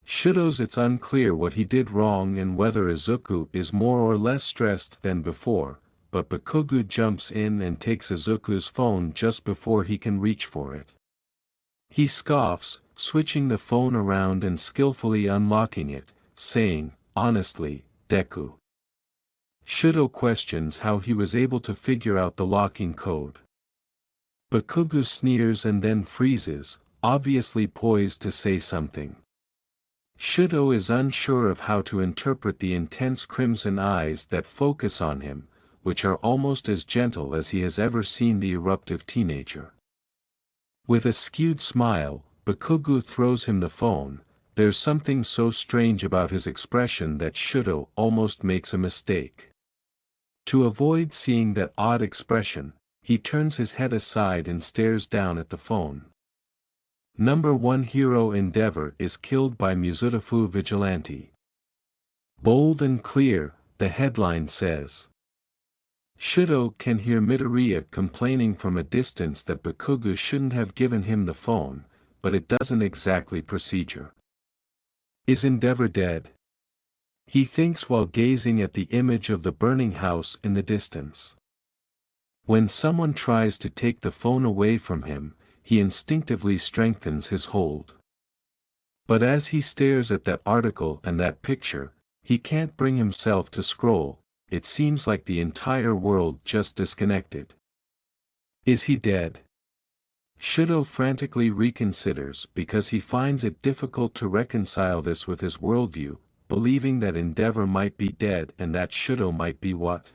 S1: Shudo's it's unclear what he did wrong and whether Izuku is more or less stressed than before, but Bakugo jumps in and takes Izuku's phone just before he can reach for it. He scoffs, switching the phone around and skillfully unlocking it, saying, "Honestly, Deku." Shudo questions how he was able to figure out the locking code. Bakugo sneers and then freezes, obviously poised to say something. Shudo is unsure of how to interpret the intense crimson eyes that focus on him, which are almost as gentle as he has ever seen the eruptive teenager. With a skewed smile, Bakugo throws him the phone. There's something so strange about his expression that Shudo almost makes a mistake. To avoid seeing that odd expression, he turns his head aside and stares down at the phone. Number 1 hero Endeavor is killed by Muzutafu Vigilante. Bold and clear, the headline says. Shudo can hear Midoriya complaining from a distance that Bakugo shouldn't have given him the phone, but it doesn't exactly procedure. Is Endeavor dead? He thinks while gazing at the image of the burning house in the distance. When someone tries to take the phone away from him, he instinctively strengthens his hold. But as he stares at that article and that picture, he can't bring himself to scroll. It seems like the entire world just disconnected. Is he dead? Shudo frantically reconsiders because he finds it difficult to reconcile this with his worldview, believing that Endeavor might be dead and that Shudo might be what?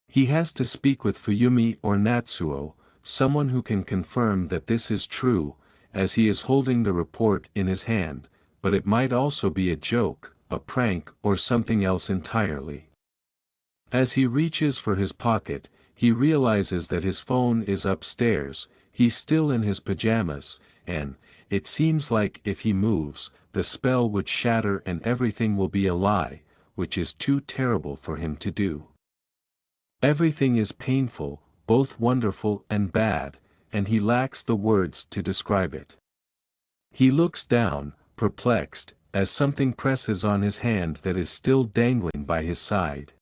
S1: He has to speak with Fuyumi or Natsuo, someone who can confirm that this is true, as he is holding the report in his hand, but it might also be a joke, a prank or something else entirely. As he reaches for his pocket, he realizes that his phone is upstairs. He's still in his pajamas, and, it seems like if he moves, the spell would shatter and everything will be a lie, which is too terrible for him to do. Everything is painful, both wonderful and bad, and he lacks the words to describe it. He looks down, perplexed, as something presses on his hand that is still dangling by his side.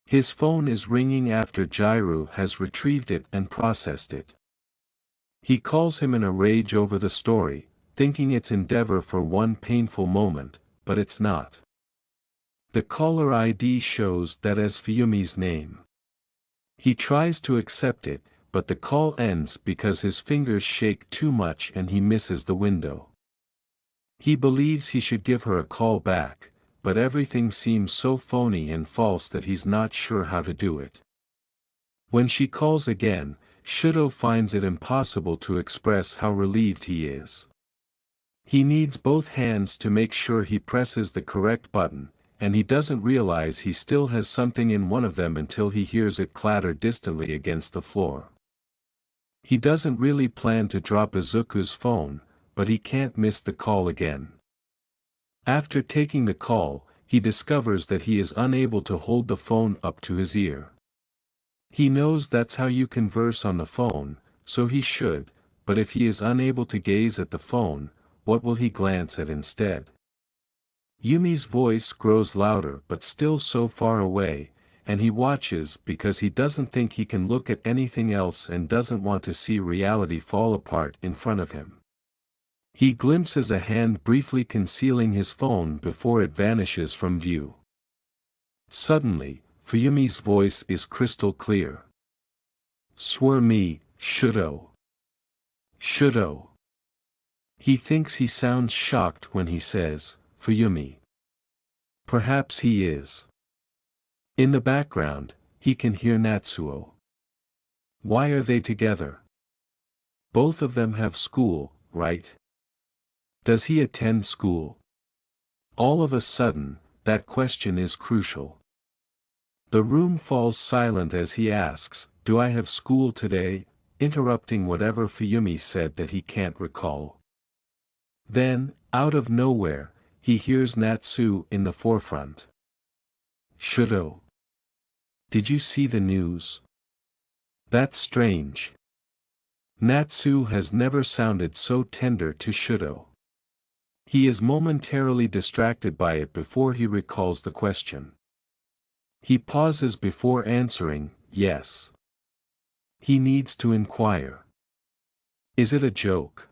S1: His phone is ringing after Jairu has retrieved it and processed it. He calls him in a rage over the story, thinking it's Endeavor for one painful moment, but it's not. The caller ID shows that as Fuyumi's name. He tries to accept it, but the call ends because his fingers shake too much and he misses the window. He believes he should give her a call back, but everything seems so phony and false that he's not sure how to do it. When she calls again, Shudo finds it impossible to express how relieved he is. He needs both hands to make sure he presses the correct button, and he doesn't realize he still has something in one of them until he hears it clatter distantly against the floor. He doesn't really plan to drop Izuku's phone, but he can't miss the call again. After taking the call, he discovers that he is unable to hold the phone up to his ear. He knows that's how you converse on the phone, so he should, but if he is unable to gaze at the phone, what will he glance at instead? Yumi's voice grows louder but still so far away, and he watches because he doesn't think he can look at anything else and doesn't want to see reality fall apart in front of him. He glimpses a hand briefly concealing his phone before it vanishes from view. Suddenly, Fuyumi's voice is crystal clear. "Swear me, Shudo. Shudo." He thinks he sounds shocked when he says, "Fuyumi." Perhaps he is. In the background, he can hear Natsuo. Why are they together? Both of them have school, right? Does he attend school? All of a sudden, that question is crucial. The room falls silent as he asks, "Do I have school today?" interrupting whatever Fuyumi said that he can't recall. Then, out of nowhere, he hears Natsu in the forefront. "Shudo. Did you see the news? That's strange." Natsu has never sounded so tender to Shudo. He is momentarily distracted by it before he recalls the question. He pauses before answering, "Yes." He needs to inquire. Is it a joke?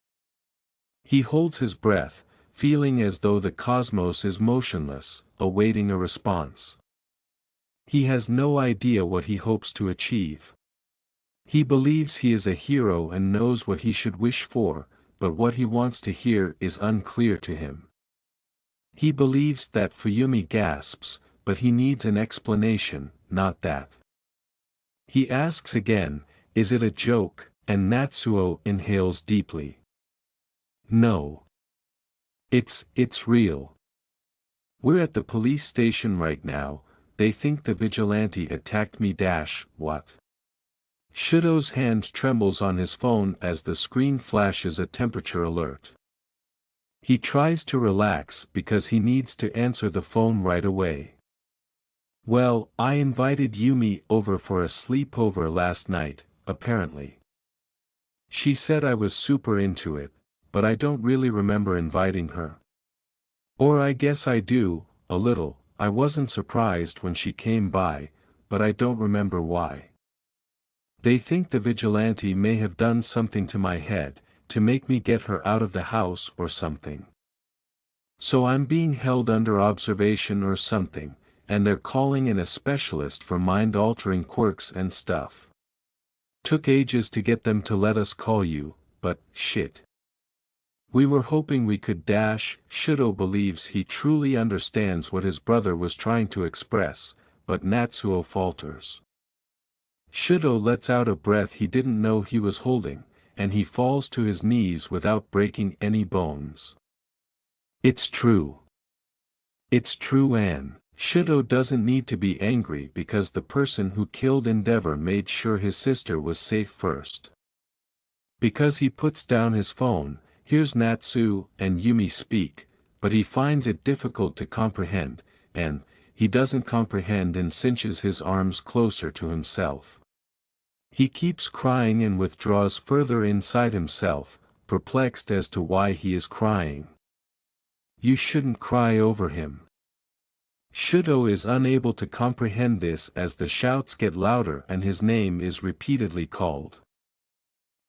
S1: He holds his breath, feeling as though the cosmos is motionless, awaiting a response. He has no idea what he hopes to achieve. He believes he is a hero and knows what he should wish for, but what he wants to hear is unclear to him. He believes that Fuyumi gasps, but he needs an explanation, not that. He asks again, "Is it a joke?" and Natsuo inhales deeply. "No. It's real. We're at the police station right now. They think the vigilante attacked me. What?" Shudo's hand trembles on his phone as the screen flashes a temperature alert. He tries to relax because he needs to answer the phone right away. "Well, I invited Yumi over for a sleepover last night, apparently. She said I was super into it, but I don't really remember inviting her. Or I guess I do, a little. I wasn't surprised when she came by, but I don't remember why. They think the vigilante may have done something to my head, to make me get her out of the house or something. So I'm being held under observation or something, and they're calling in a specialist for mind-altering quirks and stuff. Took ages to get them to let us call you, but, shit. We were hoping we could dash. Shudo believes he truly understands what his brother was trying to express, but Natsuo falters. Shudo lets out a breath he didn't know he was holding, and he falls to his knees without breaking any bones. It's true. It's true, Anne. Shudo doesn't need to be angry because the person who killed Endeavor made sure his sister was safe first. Because he puts down his phone, hears Natsu and Yumi speak, but he finds it difficult to comprehend, and he doesn't comprehend and cinches his arms closer to himself. He keeps crying and withdraws further inside himself, perplexed as to why he is crying. You shouldn't cry over him. Shudo is unable to comprehend this as the shouts get louder and his name is repeatedly called.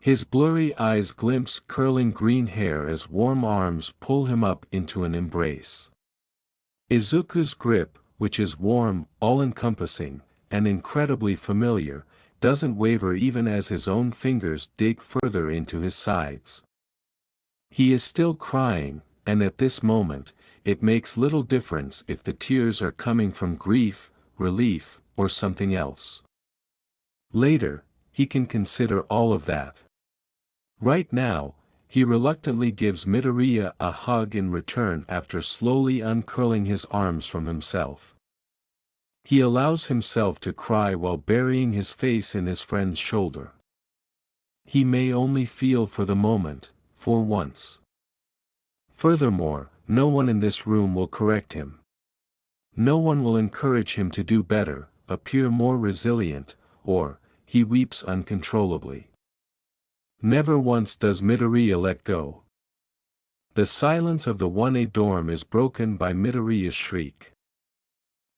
S1: His blurry eyes glimpse curling green hair as warm arms pull him up into an embrace. Izuku's grip, which is warm, all-encompassing, and incredibly familiar, doesn't waver even as his own fingers dig further into his sides. He is still crying, and at this moment, it makes little difference if the tears are coming from grief, relief, or something else. Later, he can consider all of that. Right now, he reluctantly gives Midoriya a hug in return after slowly uncurling his arms from himself. He allows himself to cry while burying his face in his friend's shoulder. He may only feel for the moment, for once. Furthermore, no one in this room will correct him. No one will encourage him to do better, appear more resilient, or, he weeps uncontrollably. Never once does Midoriya let go. The silence of the 1A dorm is broken by Midoriya's shriek.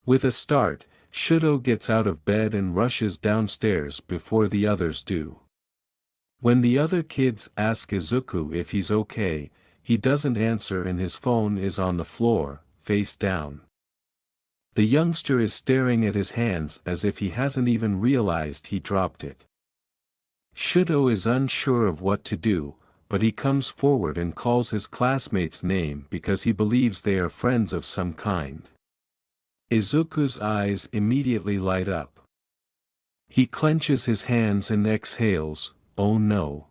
S1: With a start, Shudo gets out of bed and rushes downstairs before the others do. When the other kids ask Izuku if he's okay, he doesn't answer and his phone is on the floor, face down. The youngster is staring at his hands as if he hasn't even realized he dropped it. Shudo is unsure of what to do, but he comes forward and calls his classmate's name because he believes they are friends of some kind. Izuku's eyes immediately light up. He clenches his hands and exhales, "Oh no."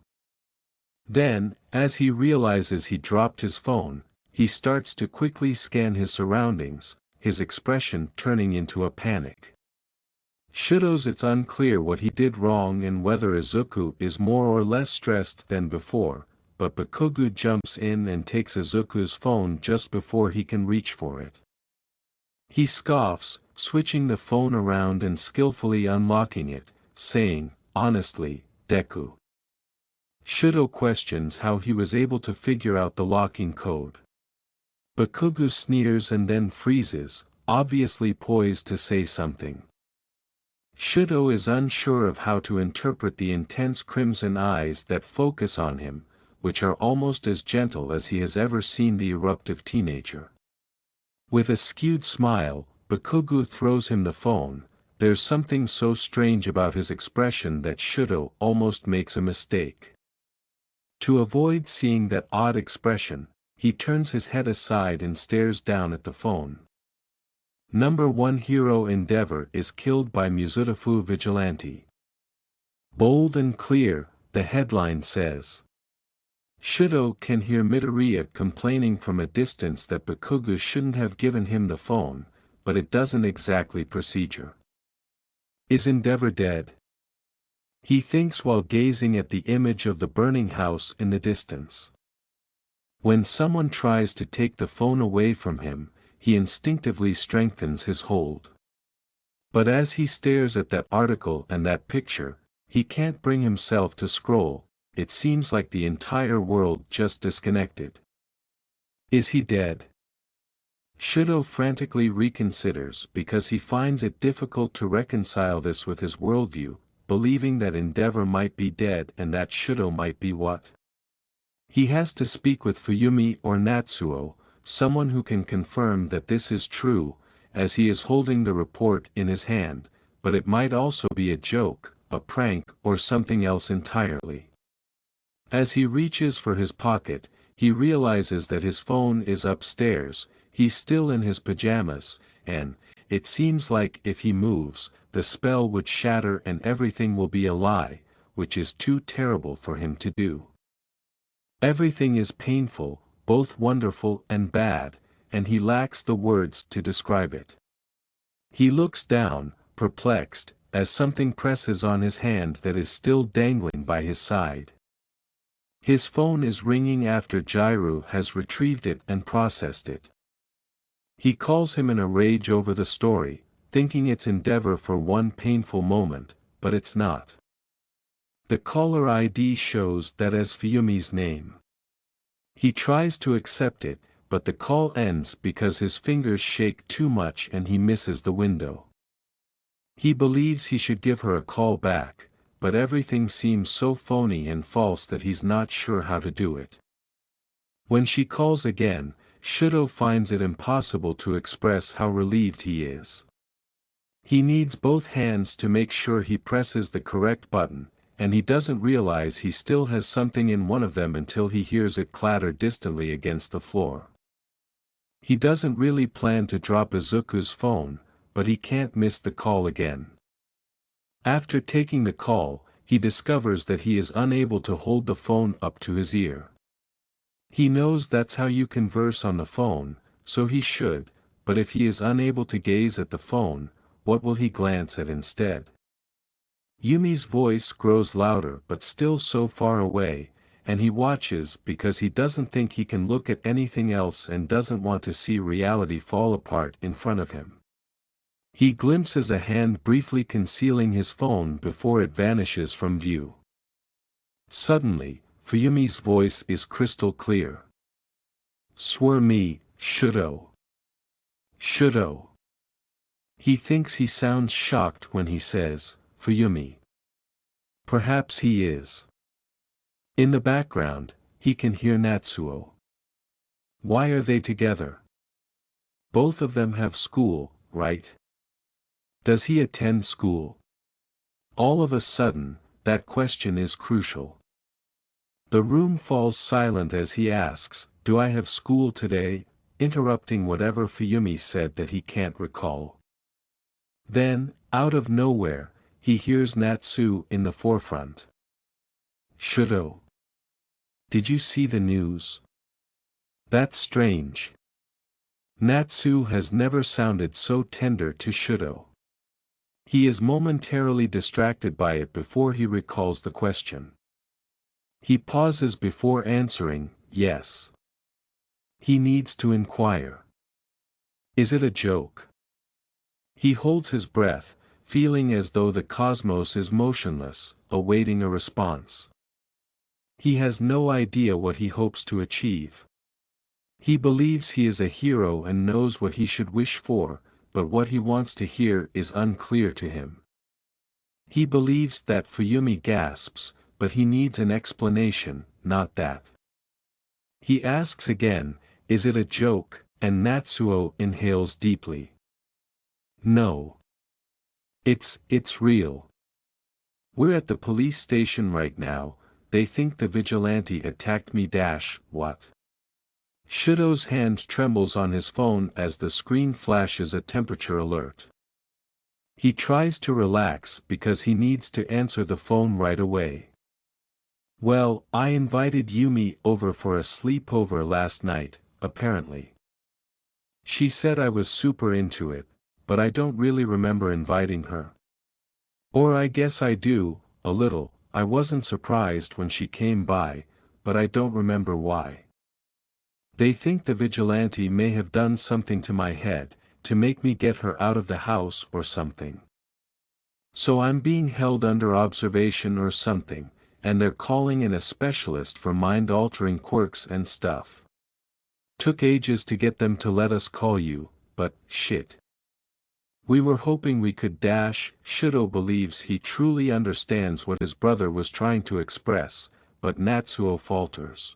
S1: Then, as he realizes he dropped his phone, he starts to quickly scan his surroundings, his expression turning into a panic. Shudo's it's unclear what he did wrong and whether Izuku is more or less stressed than before, but Bakugo jumps in and takes Izuku's phone just before he can reach for it. He scoffs, switching the phone around and skillfully unlocking it, saying, "Honestly, Deku." Shudo questions how he was able to figure out the locking code. Bakugo sneers and then freezes, obviously poised to say something. Shudo is unsure of how to interpret the intense crimson eyes that focus on him, which are almost as gentle as he has ever seen the eruptive teenager. With a skewed smile, Bakugo throws him the phone. There's something so strange about his expression that Shudo almost makes a mistake. To avoid seeing that odd expression, he turns his head aside and stares down at the phone. Number 1 hero Endeavor is killed by Muzutafu Vigilante. Bold and clear, the headline says. Shudo can hear Midoriya complaining from a distance that Bakugo shouldn't have given him the phone, but it doesn't exactly procedure. Is Endeavor dead? He thinks while gazing at the image of the burning house in the distance. When someone tries to take the phone away from him, he instinctively strengthens his hold. But as he stares at that article and that picture, he can't bring himself to scroll. It seems like the entire world just disconnected. Is he dead? Shudo frantically reconsiders because he finds it difficult to reconcile this with his worldview, believing that Endeavor might be dead and that Shudo might be what? He has to speak with Fuyumi or Natsuo, someone who can confirm that this is true, as he is holding the report in his hand, but it might also be a joke, a prank, or something else entirely. As he reaches for his pocket, he realizes that his phone is upstairs. He's still in his pajamas, and it seems like if he moves, the spell would shatter and everything will be a lie, which is too terrible for him to do. Everything is painful, both wonderful and bad, and he lacks the words to describe it. He looks down, perplexed, as something presses on his hand that is still dangling by his side. His phone is ringing after Jairu has retrieved it and processed it. He calls him in a rage over the story, thinking it's endeavor for one painful moment, but it's not. The caller ID shows that as Fuyumi's name. He tries to accept it, but the call ends because his fingers shake too much and he misses the window. He believes he should give her a call back, but everything seems so phony and false that he's not sure how to do it. When she calls again, Shudo finds it impossible to express how relieved he is. He needs both hands to make sure he presses the correct button, and he doesn't realize he still has something in one of them until he hears it clatter distantly against the floor. He doesn't really plan to drop Izuku's phone, but he can't miss the call again. After taking the call, he discovers that he is unable to hold the phone up to his ear. He knows that's how you converse on the phone, so he should, but if he is unable to gaze at the phone, what will he glance at instead? Yumi's voice grows louder but still so far away, and he watches because he doesn't think he can look at anything else and doesn't want to see reality fall apart in front of him. He glimpses a hand briefly concealing his phone before it vanishes from view. Suddenly, Fuyumi's voice is crystal clear. "Swear me, Shudo. Shudo." He thinks he sounds shocked when he says, "Fuyumi." Perhaps he is. In the background, he can hear Natsuo. Why are they together? Both of them have school, right? Does he attend school? All of a sudden, that question is crucial. The room falls silent as he asks, "Do I have school today?" interrupting whatever Fuyumi said that he can't recall. Then, out of nowhere, he hears Natsu in the forefront. "Shudo. Did you see the news? That's strange." Natsu has never sounded so tender to Shudo. He is momentarily distracted by it before he recalls the question. He pauses before answering, "Yes." He needs to inquire. Is it a joke? He holds his breath, feeling as though the cosmos is motionless, awaiting a response. He has no idea what he hopes to achieve. He believes he is a hero and knows what he should wish for, but what he wants to hear is unclear to him. He believes that Fuyumi gasps, but he needs an explanation, not that. He asks again, "Is it a joke?" and Natsuo inhales deeply. "No. It's real. We're at the police station right now. They think the vigilante attacked me. What?" Shudo's hand trembles on his phone as the screen flashes a temperature alert. He tries to relax because he needs to answer the phone right away. "Well, I invited Yumi over for a sleepover last night, apparently. She said I was super into it, but I don't really remember inviting her. Or I guess I do, a little. I wasn't surprised when she came by, but I don't remember why. They think the vigilante may have done something to my head, to make me get her out of the house or something. So I'm being held under observation or something, and they're calling in a specialist for mind-altering quirks and stuff. Took ages to get them to let us call you, but, shit. We were hoping we could dash." Shudo believes he truly understands what his brother was trying to express, but Natsuo falters.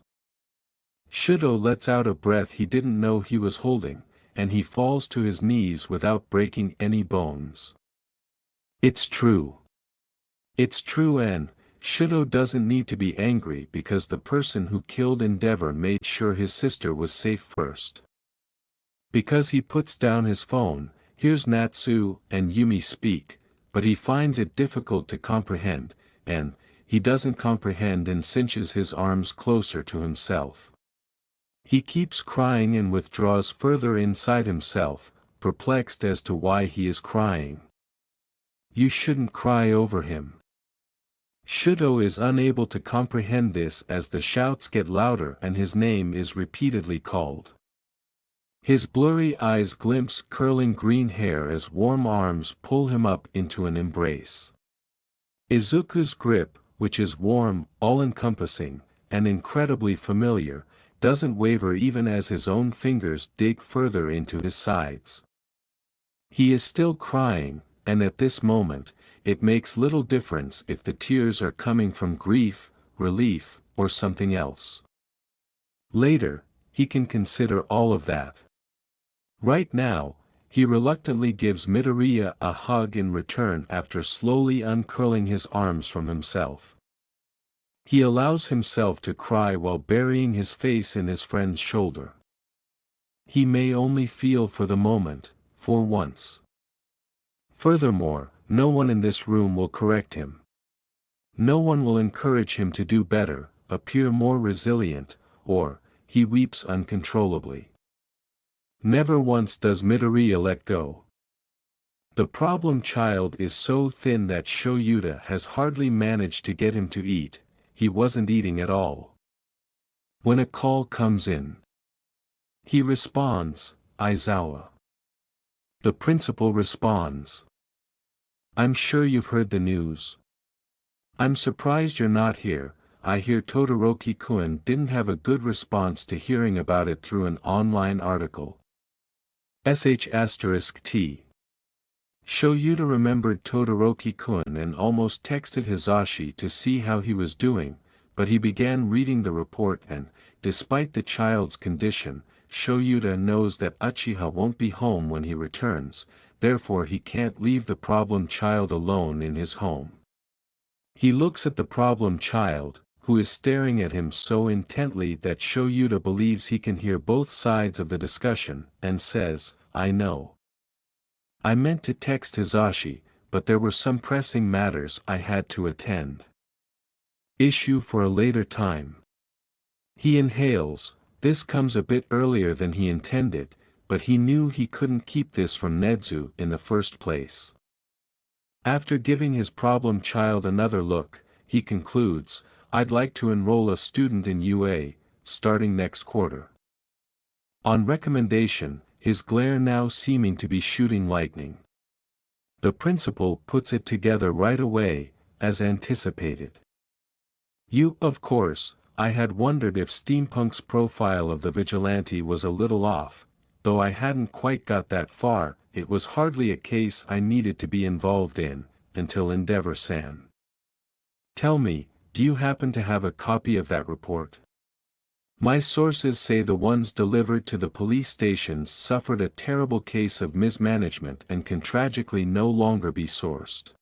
S1: Shudo lets out a breath he didn't know he was holding, and he falls to his knees without breaking any bones. It's true. It's true, and Shudo doesn't need to be angry because the person who killed Endeavor made sure his sister was safe first. Because he puts down his phone, hears Natsu and Yumi speak, but he finds it difficult to comprehend, and he doesn't comprehend and cinches his arms closer to himself. He keeps crying and withdraws further inside himself, perplexed as to why he is crying. You shouldn't cry over him. Shudo is unable to comprehend this as the shouts get louder and his name is repeatedly called. His blurry eyes glimpse curling green hair as warm arms pull him up into an embrace. Izuku's grip, which is warm, all-encompassing, and incredibly familiar, doesn't waver even as his own fingers dig further into his sides. He is still crying, and at this moment, it makes little difference if the tears are coming from grief, relief, or something else. Later, he can consider all of that. Right now, he reluctantly gives Midoriya a hug in return after slowly uncurling his arms from himself. He allows himself to cry while burying his face in his friend's shoulder. He may only feel for the moment, for once. Furthermore, no one in this room will correct him. No one will encourage him to do better, appear more resilient, or, he weeps uncontrollably. Never once does Midoriya let go. The problem child is so thin that Shoyuta has hardly managed to get him to eat. He wasn't eating at all. When a call comes in, he responds, Aizawa. The principal responds. I'm sure you've heard the news. I'm surprised you're not here. I hear Todoroki-kun didn't have a good response to hearing about it through an online article. *T. Shoyuta remembered Todoroki-kun and almost texted Hizashi to see how he was doing, but he began reading the report and, despite the child's condition, Shoyuta knows that Uchiha won't be home when he returns, therefore he can't leave the problem child alone in his home. He looks at the problem child, who is staring at him so intently that Shoyuta believes he can hear both sides of the discussion, and says, I know. I meant to text Hizashi, but there were some pressing matters I had to attend. Issue for a later time. He inhales. This comes a bit earlier than he intended, but he knew he couldn't keep this from Nedzu in the first place. After giving his problem child another look, he concludes, I'd like to enroll a student in UA, starting next quarter. On recommendation, his glare now seeming to be shooting lightning. The principal puts it together right away, as anticipated. Of course, I had wondered if Steampunk's profile of the vigilante was a little off, though I hadn't quite got that far. It was hardly a case I needed to be involved in, until Endeavor-san. Tell me, do you happen to have a copy of that report? My sources say the ones delivered to the police stations suffered a terrible case of mismanagement and can tragically no longer be sourced.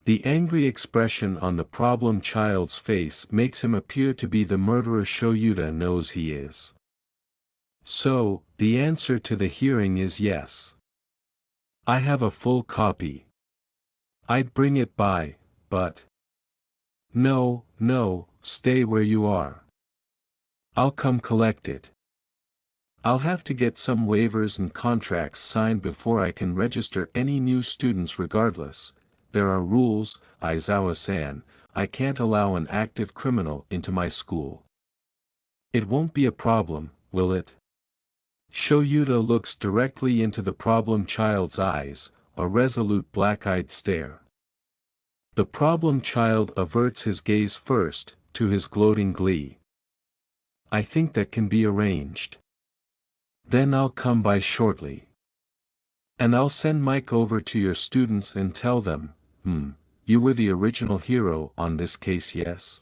S1: The angry expression on the problem child's face makes him appear to be the murderer Shoyuta knows he is. So, the answer to the hearing is yes. I have a full copy. I'd bring it by, but... No, stay where you are. I'll come collect it. I'll have to get some waivers and contracts signed before I can register any new students regardless. There are rules, Aizawa-san, I can't allow an active criminal into my school. It won't be a problem, will it? Shoyuta looks directly into the problem child's eyes, a resolute black-eyed stare. The problem child averts his gaze first, to his gloating glee. I think that can be arranged. Then I'll come by shortly. And I'll send Mike over to your students and tell them, you were the original hero on this case, yes?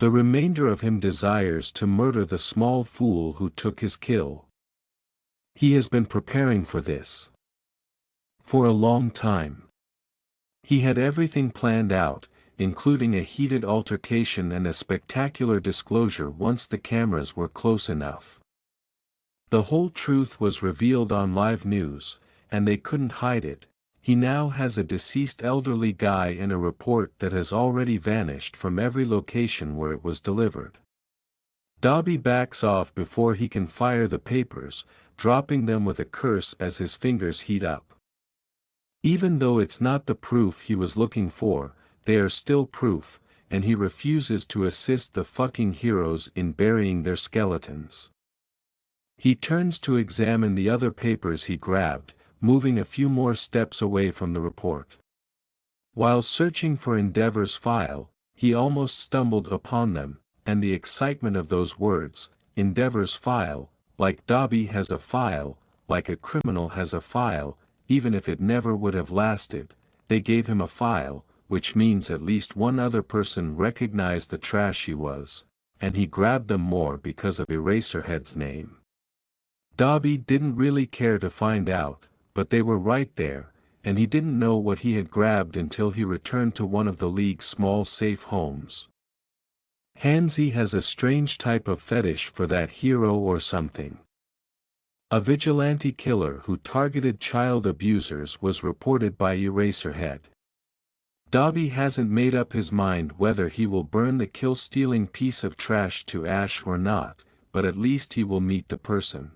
S1: The remainder of him desires to murder the small fool who took his kill. He has been preparing for this for a long time. He had everything planned out, including a heated altercation and a spectacular disclosure once the cameras were close enough. The whole truth was revealed on live news, and they couldn't hide it. He now has a deceased elderly guy in a report that has already vanished from every location where it was delivered. Dobby backs off before he can fire the papers, dropping them with a curse as his fingers heat up. Even though it's not the proof he was looking for, they are still proof, and he refuses to assist the fucking heroes in burying their skeletons. He turns to examine the other papers he grabbed, moving a few more steps away from the report. While searching for Endeavor's file, he almost stumbled upon them, and the excitement of those words, Endeavor's file, like Dobby has a file, like a criminal has a file, even if it never would have lasted, they gave him a file, which means at least one other person recognized the trash he was, and he grabbed them more because of Eraserhead's name. Dobby didn't really care to find out, but they were right there, and he didn't know what he had grabbed until he returned to one of the League's small safe homes. Hansi has a strange type of fetish for that hero or something. A vigilante killer who targeted child abusers was reported by Eraserhead. Dobby hasn't made up his mind whether he will burn the kill-stealing piece of trash to ash or not, but at least he will meet the person.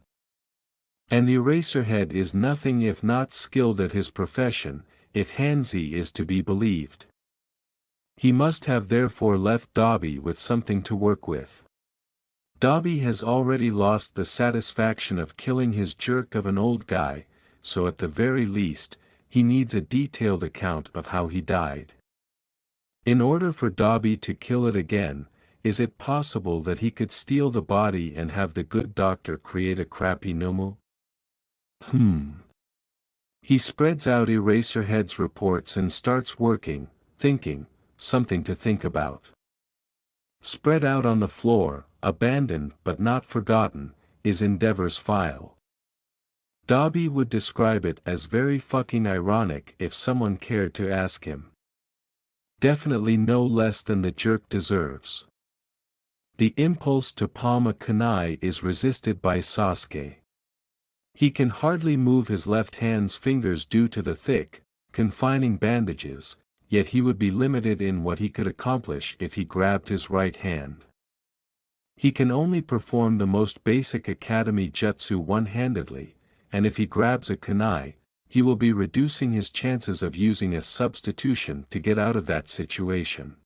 S1: And Eraserhead is nothing if not skilled at his profession, if Hansi is to be believed. He must have therefore left Dobby with something to work with. Dobby has already lost the satisfaction of killing his jerk of an old guy, so at the very least, he needs a detailed account of how he died. In order for Dobby to kill it again, is it possible that he could steal the body and have the good doctor create a crappy Nomu? He spreads out Eraserhead's reports and starts working, thinking, something to think about. Spread out on the floor, abandoned but not forgotten, is Endeavor's file. Dobby would describe it as very fucking ironic if someone cared to ask him. Definitely no less than the jerk deserves. The impulse to palm a kunai is resisted by Sasuke. He can hardly move his left hand's fingers due to the thick, confining bandages, yet he would be limited in what he could accomplish if he grabbed his right hand. He can only perform the most basic academy jutsu one-handedly, and if he grabs a kunai, he will be reducing his chances of using a substitution to get out of that situation.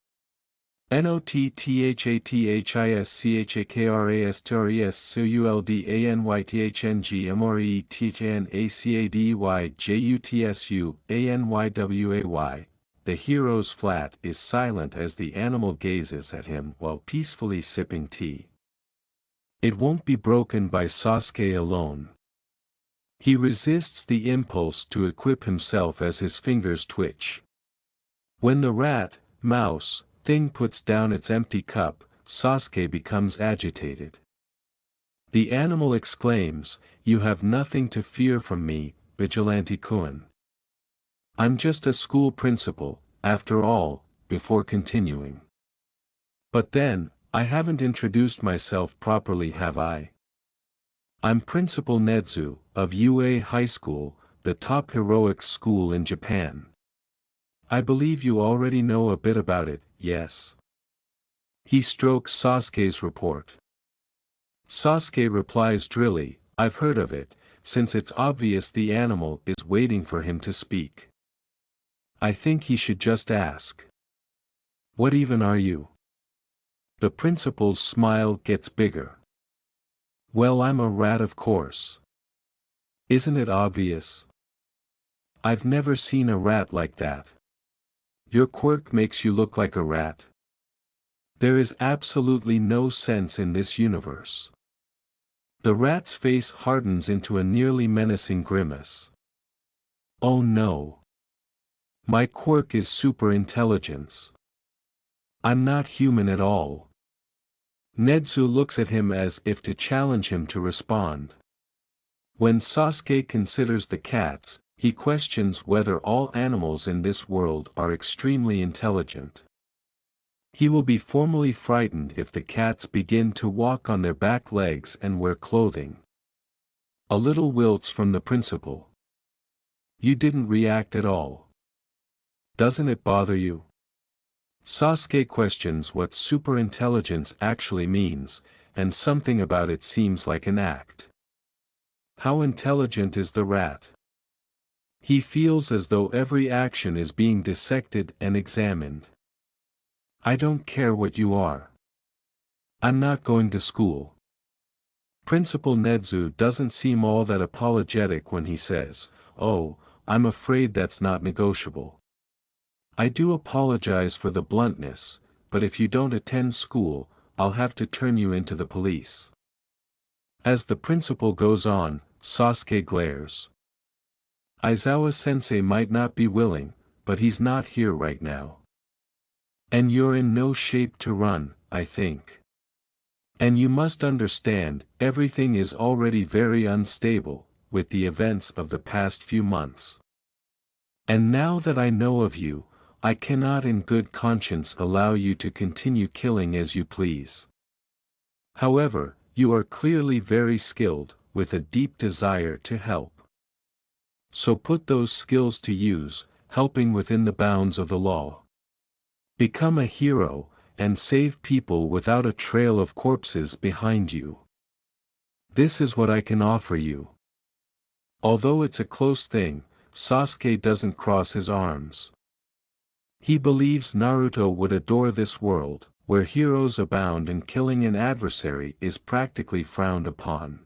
S1: NOTTHATTHCHAKRASTRESCULDANYTHNGMRETTNACADSUANYWAY. The hero's flat is silent as the animal gazes at him while peacefully sipping tea. It won't be broken by Sasuke alone. He resists the impulse to equip himself as his fingers twitch. When the rat, mouse, thing puts down its empty cup, Sasuke becomes agitated. The animal exclaims, "You have nothing to fear from me, Vigilante-kun. I'm just a school principal, after all," before continuing. "But then, I haven't introduced myself properly, have I? I'm Principal Nedzu, of UA High School, the top heroics school in Japan. I believe you already know a bit about it, yes?" He strokes Sasuke's report. Sasuke replies drily, "I've heard of it, since it's obvious the animal is waiting for him to speak. I think he should just ask. What even are you?" The principal's smile gets bigger. "Well, I'm a rat, of course. Isn't it obvious? I've never seen a rat like that. Your quirk makes you look like a rat. There is absolutely no sense in this universe." The rat's face hardens into a nearly menacing grimace. "Oh no. My quirk is super intelligence. I'm not human at all. Nezu looks at him as if to challenge him to respond. When Sasuke considers the cats, he questions whether all animals in this world are extremely intelligent. He will be formally frightened if the cats begin to walk on their back legs and wear clothing. A little wilts from the principal. You didn't react at all. Doesn't it bother you? Sasuke questions what superintelligence actually means, and something about it seems like an act. How intelligent is the rat? He feels as though every action is being dissected and examined. I don't care what you are. I'm not going to school. Principal Nezu doesn't seem all that apologetic when he says, "Oh, I'm afraid that's not negotiable. I do apologize for the bluntness, but if you don't attend school, I'll have to turn you into the police." As the principal goes on, Sasuke glares. Aizawa-sensei might not be willing, but he's not here right now. And you're in no shape to run, I think. And you must understand, everything is already very unstable, with the events of the past few months. And now that I know of you, I cannot in good conscience allow you to continue killing as you please. However, you are clearly very skilled, with a deep desire to help. So put those skills to use, helping within the bounds of the law. Become a hero, and save people without a trail of corpses behind you. This is what I can offer you. Although it's a close thing, Sasuke doesn't cross his arms. He believes Naruto would adore this world, where heroes abound and killing an adversary is practically frowned upon.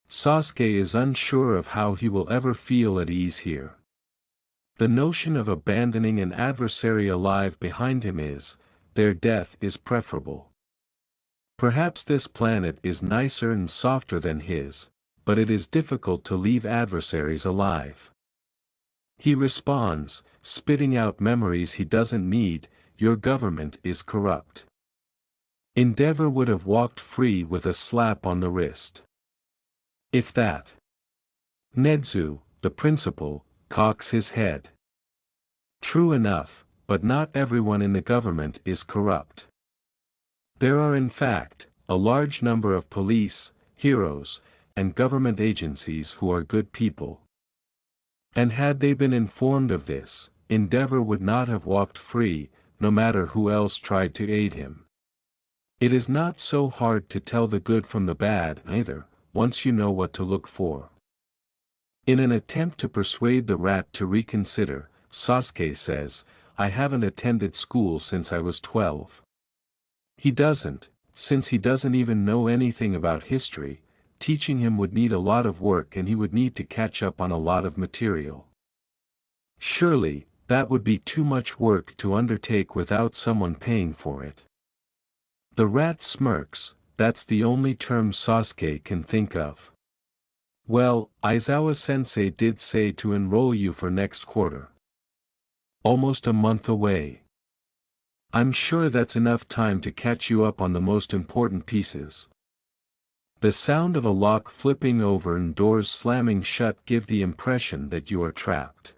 S1: Sasuke is unsure of how he will ever feel at ease here. The notion of abandoning an adversary alive behind him is, their death is preferable. Perhaps this planet is nicer and softer than his, but it is difficult to leave adversaries alive. He responds, spitting out memories he doesn't need, your government is corrupt. Endeavor would have walked free with a slap on the wrist. If that. Nezu, the principal, cocks his head. True enough, but not everyone in the government is corrupt. There are in fact, a large number of police, heroes, and government agencies who are good people. And had they been informed of this, Endeavor would not have walked free, no matter who else tried to aid him. It is not so hard to tell the good from the bad either, once you know what to look for. In an attempt to persuade the rat to reconsider, Sasuke says, I haven't attended school since I was 12. He doesn't, since he doesn't even know anything about history, teaching him would need a lot of work and he would need to catch up on a lot of material. Surely, that would be too much work to undertake without someone paying for it. The rat smirks, that's the only term Sasuke can think of. Well, Aizawa-sensei did say to enroll you for next quarter. Almost a month away. I'm sure that's enough time to catch you up on the most important pieces. The sound of a lock flipping over and doors slamming shut give the impression that you are trapped.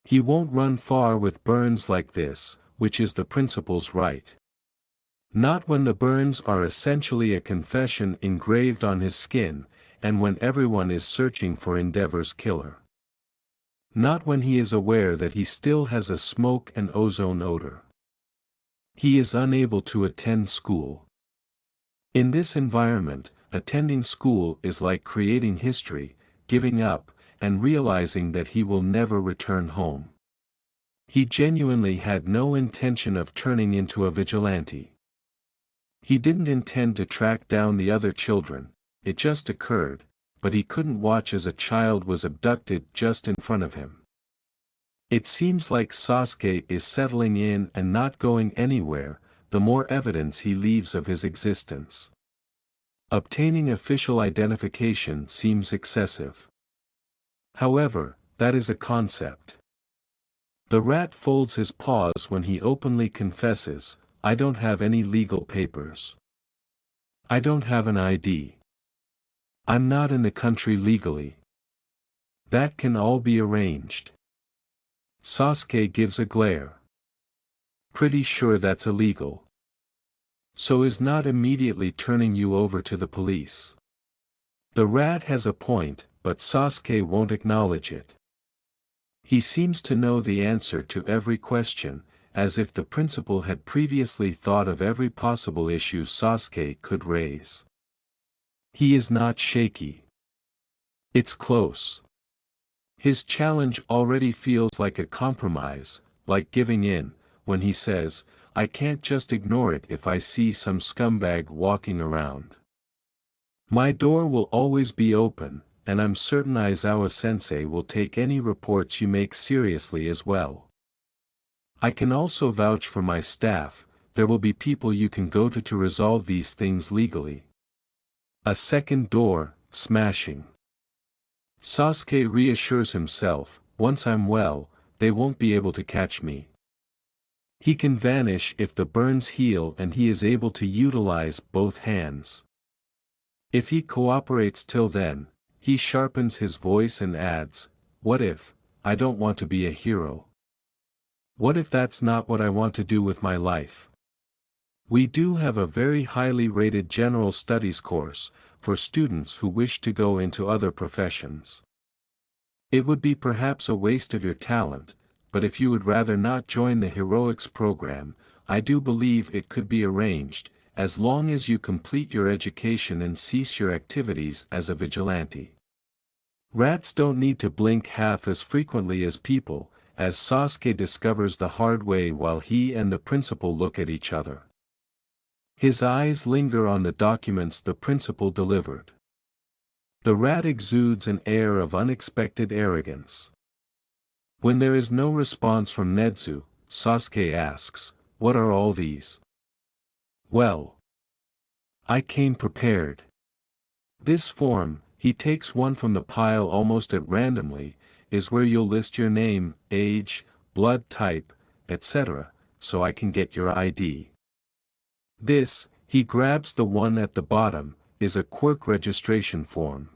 S1: He won't run far with burns like this, which is the principal's right. Not when the burns are essentially a confession engraved on his skin, and when everyone is searching for Endeavor's killer. Not when he is aware that he still has a smoke and ozone odor. He is unable to attend school. In this environment, attending school is like creating history, giving up, and realizing that he will never return home. He genuinely had no intention of turning into a vigilante. He didn't intend to track down the other children, it just occurred, but he couldn't watch as a child was abducted just in front of him. It seems like Sasuke is settling in and not going anywhere, the more evidence he leaves of his existence. Obtaining official identification seems excessive. However, that is a concept. The rat folds his paws when he openly confesses, I don't have any legal papers. I don't have an ID. I'm not in the country legally. That can all be arranged. Sasuke gives a glare. Pretty sure that's illegal. So is not immediately turning you over to the police. The rat has a point, but Sasuke won't acknowledge it. He seems to know the answer to every question, as if the principal had previously thought of every possible issue Sasuke could raise. He is not shaky. It's close. His challenge already feels like a compromise, like giving in, when he says, I can't just ignore it if I see some scumbag walking around. My door will always be open, and I'm certain Aizawa-sensei will take any reports you make seriously as well. I can also vouch for my staff, there will be people you can go to resolve these things legally. A second door, smashing. Sasuke reassures himself, once I'm well, they won't be able to catch me. He can vanish if the burns heal and he is able to utilize both hands. If he cooperates till then, he sharpens his voice and adds, what if, I don't want to be a hero? What if that's not what I want to do with my life? We do have a very highly rated general studies course, for students who wish to go into other professions. It would be perhaps a waste of your talent, but if you would rather not join the heroics program, I do believe it could be arranged, as long as you complete your education and cease your activities as a vigilante. Rats don't need to blink half as frequently as people, as Sasuke discovers the hard way while he and the principal look at each other. His eyes linger on the documents the principal delivered. The rat exudes an air of unexpected arrogance. When there is no response from Netsu, Sasuke asks, what are all these? Well, I came prepared. This form, he takes one from the pile almost at randomly, is where you'll list your name, age, blood type, etc., so I can get your ID. This, he grabs the one at the bottom, is a quirk registration form.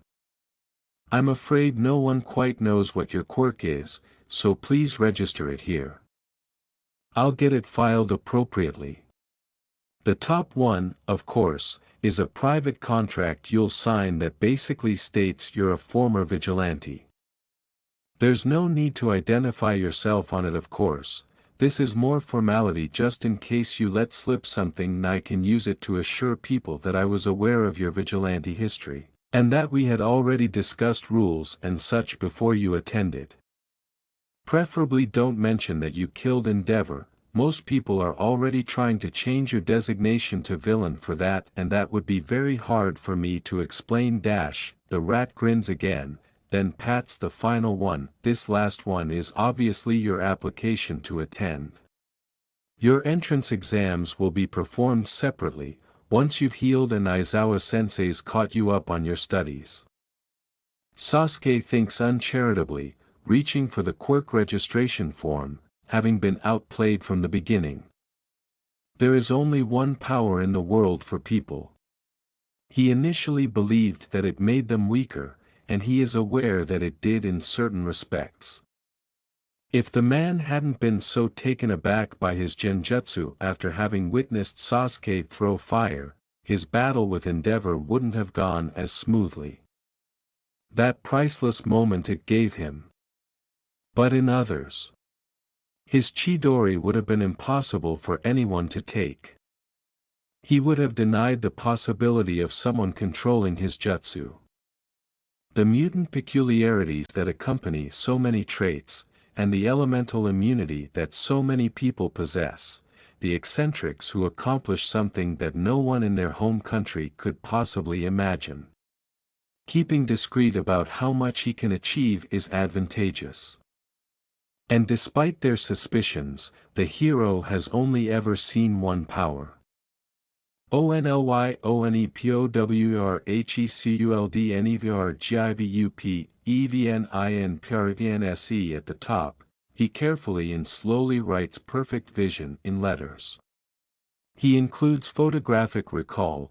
S1: I'm afraid no one quite knows what your quirk is, so please register it here. I'll get it filed appropriately. The top one, of course, is a private contract you'll sign that basically states you're a former vigilante. There's no need to identify yourself on it, of course. This is more formality just in case you let slip something and I can use it to assure people that I was aware of your vigilante history, and that we had already discussed rules and such before you attended. Preferably don't mention that you killed Endeavor. Most people are already trying to change your designation to villain for that, and that would be very hard for me to explain. The rat grins again, then pats the final one. This last one is obviously your application to attend. Your entrance exams will be performed separately, once you've healed and Aizawa-sensei's caught you up on your studies. Sasuke thinks uncharitably, reaching for the quirk registration form, having been outplayed from the beginning. There is only one power in the world for people. He initially believed that it made them weaker, and he is aware that it did in certain respects. If the man hadn't been so taken aback by his genjutsu after having witnessed Sasuke throw fire, his battle with Endeavor wouldn't have gone as smoothly. That priceless moment it gave him. But in others, his Chidori would have been impossible for anyone to take. He would have denied the possibility of someone controlling his jutsu. The mutant peculiarities that accompany so many traits, and the elemental immunity that so many people possess, the eccentrics who accomplish something that no one in their home country could possibly imagine. Keeping discreet about how much he can achieve is advantageous. And despite their suspicions, the hero has only ever seen one power. ONLYONEPOWERHECULDNEVRGIVUP at the top, he carefully and slowly writes perfect vision in letters. He includes photographic recall,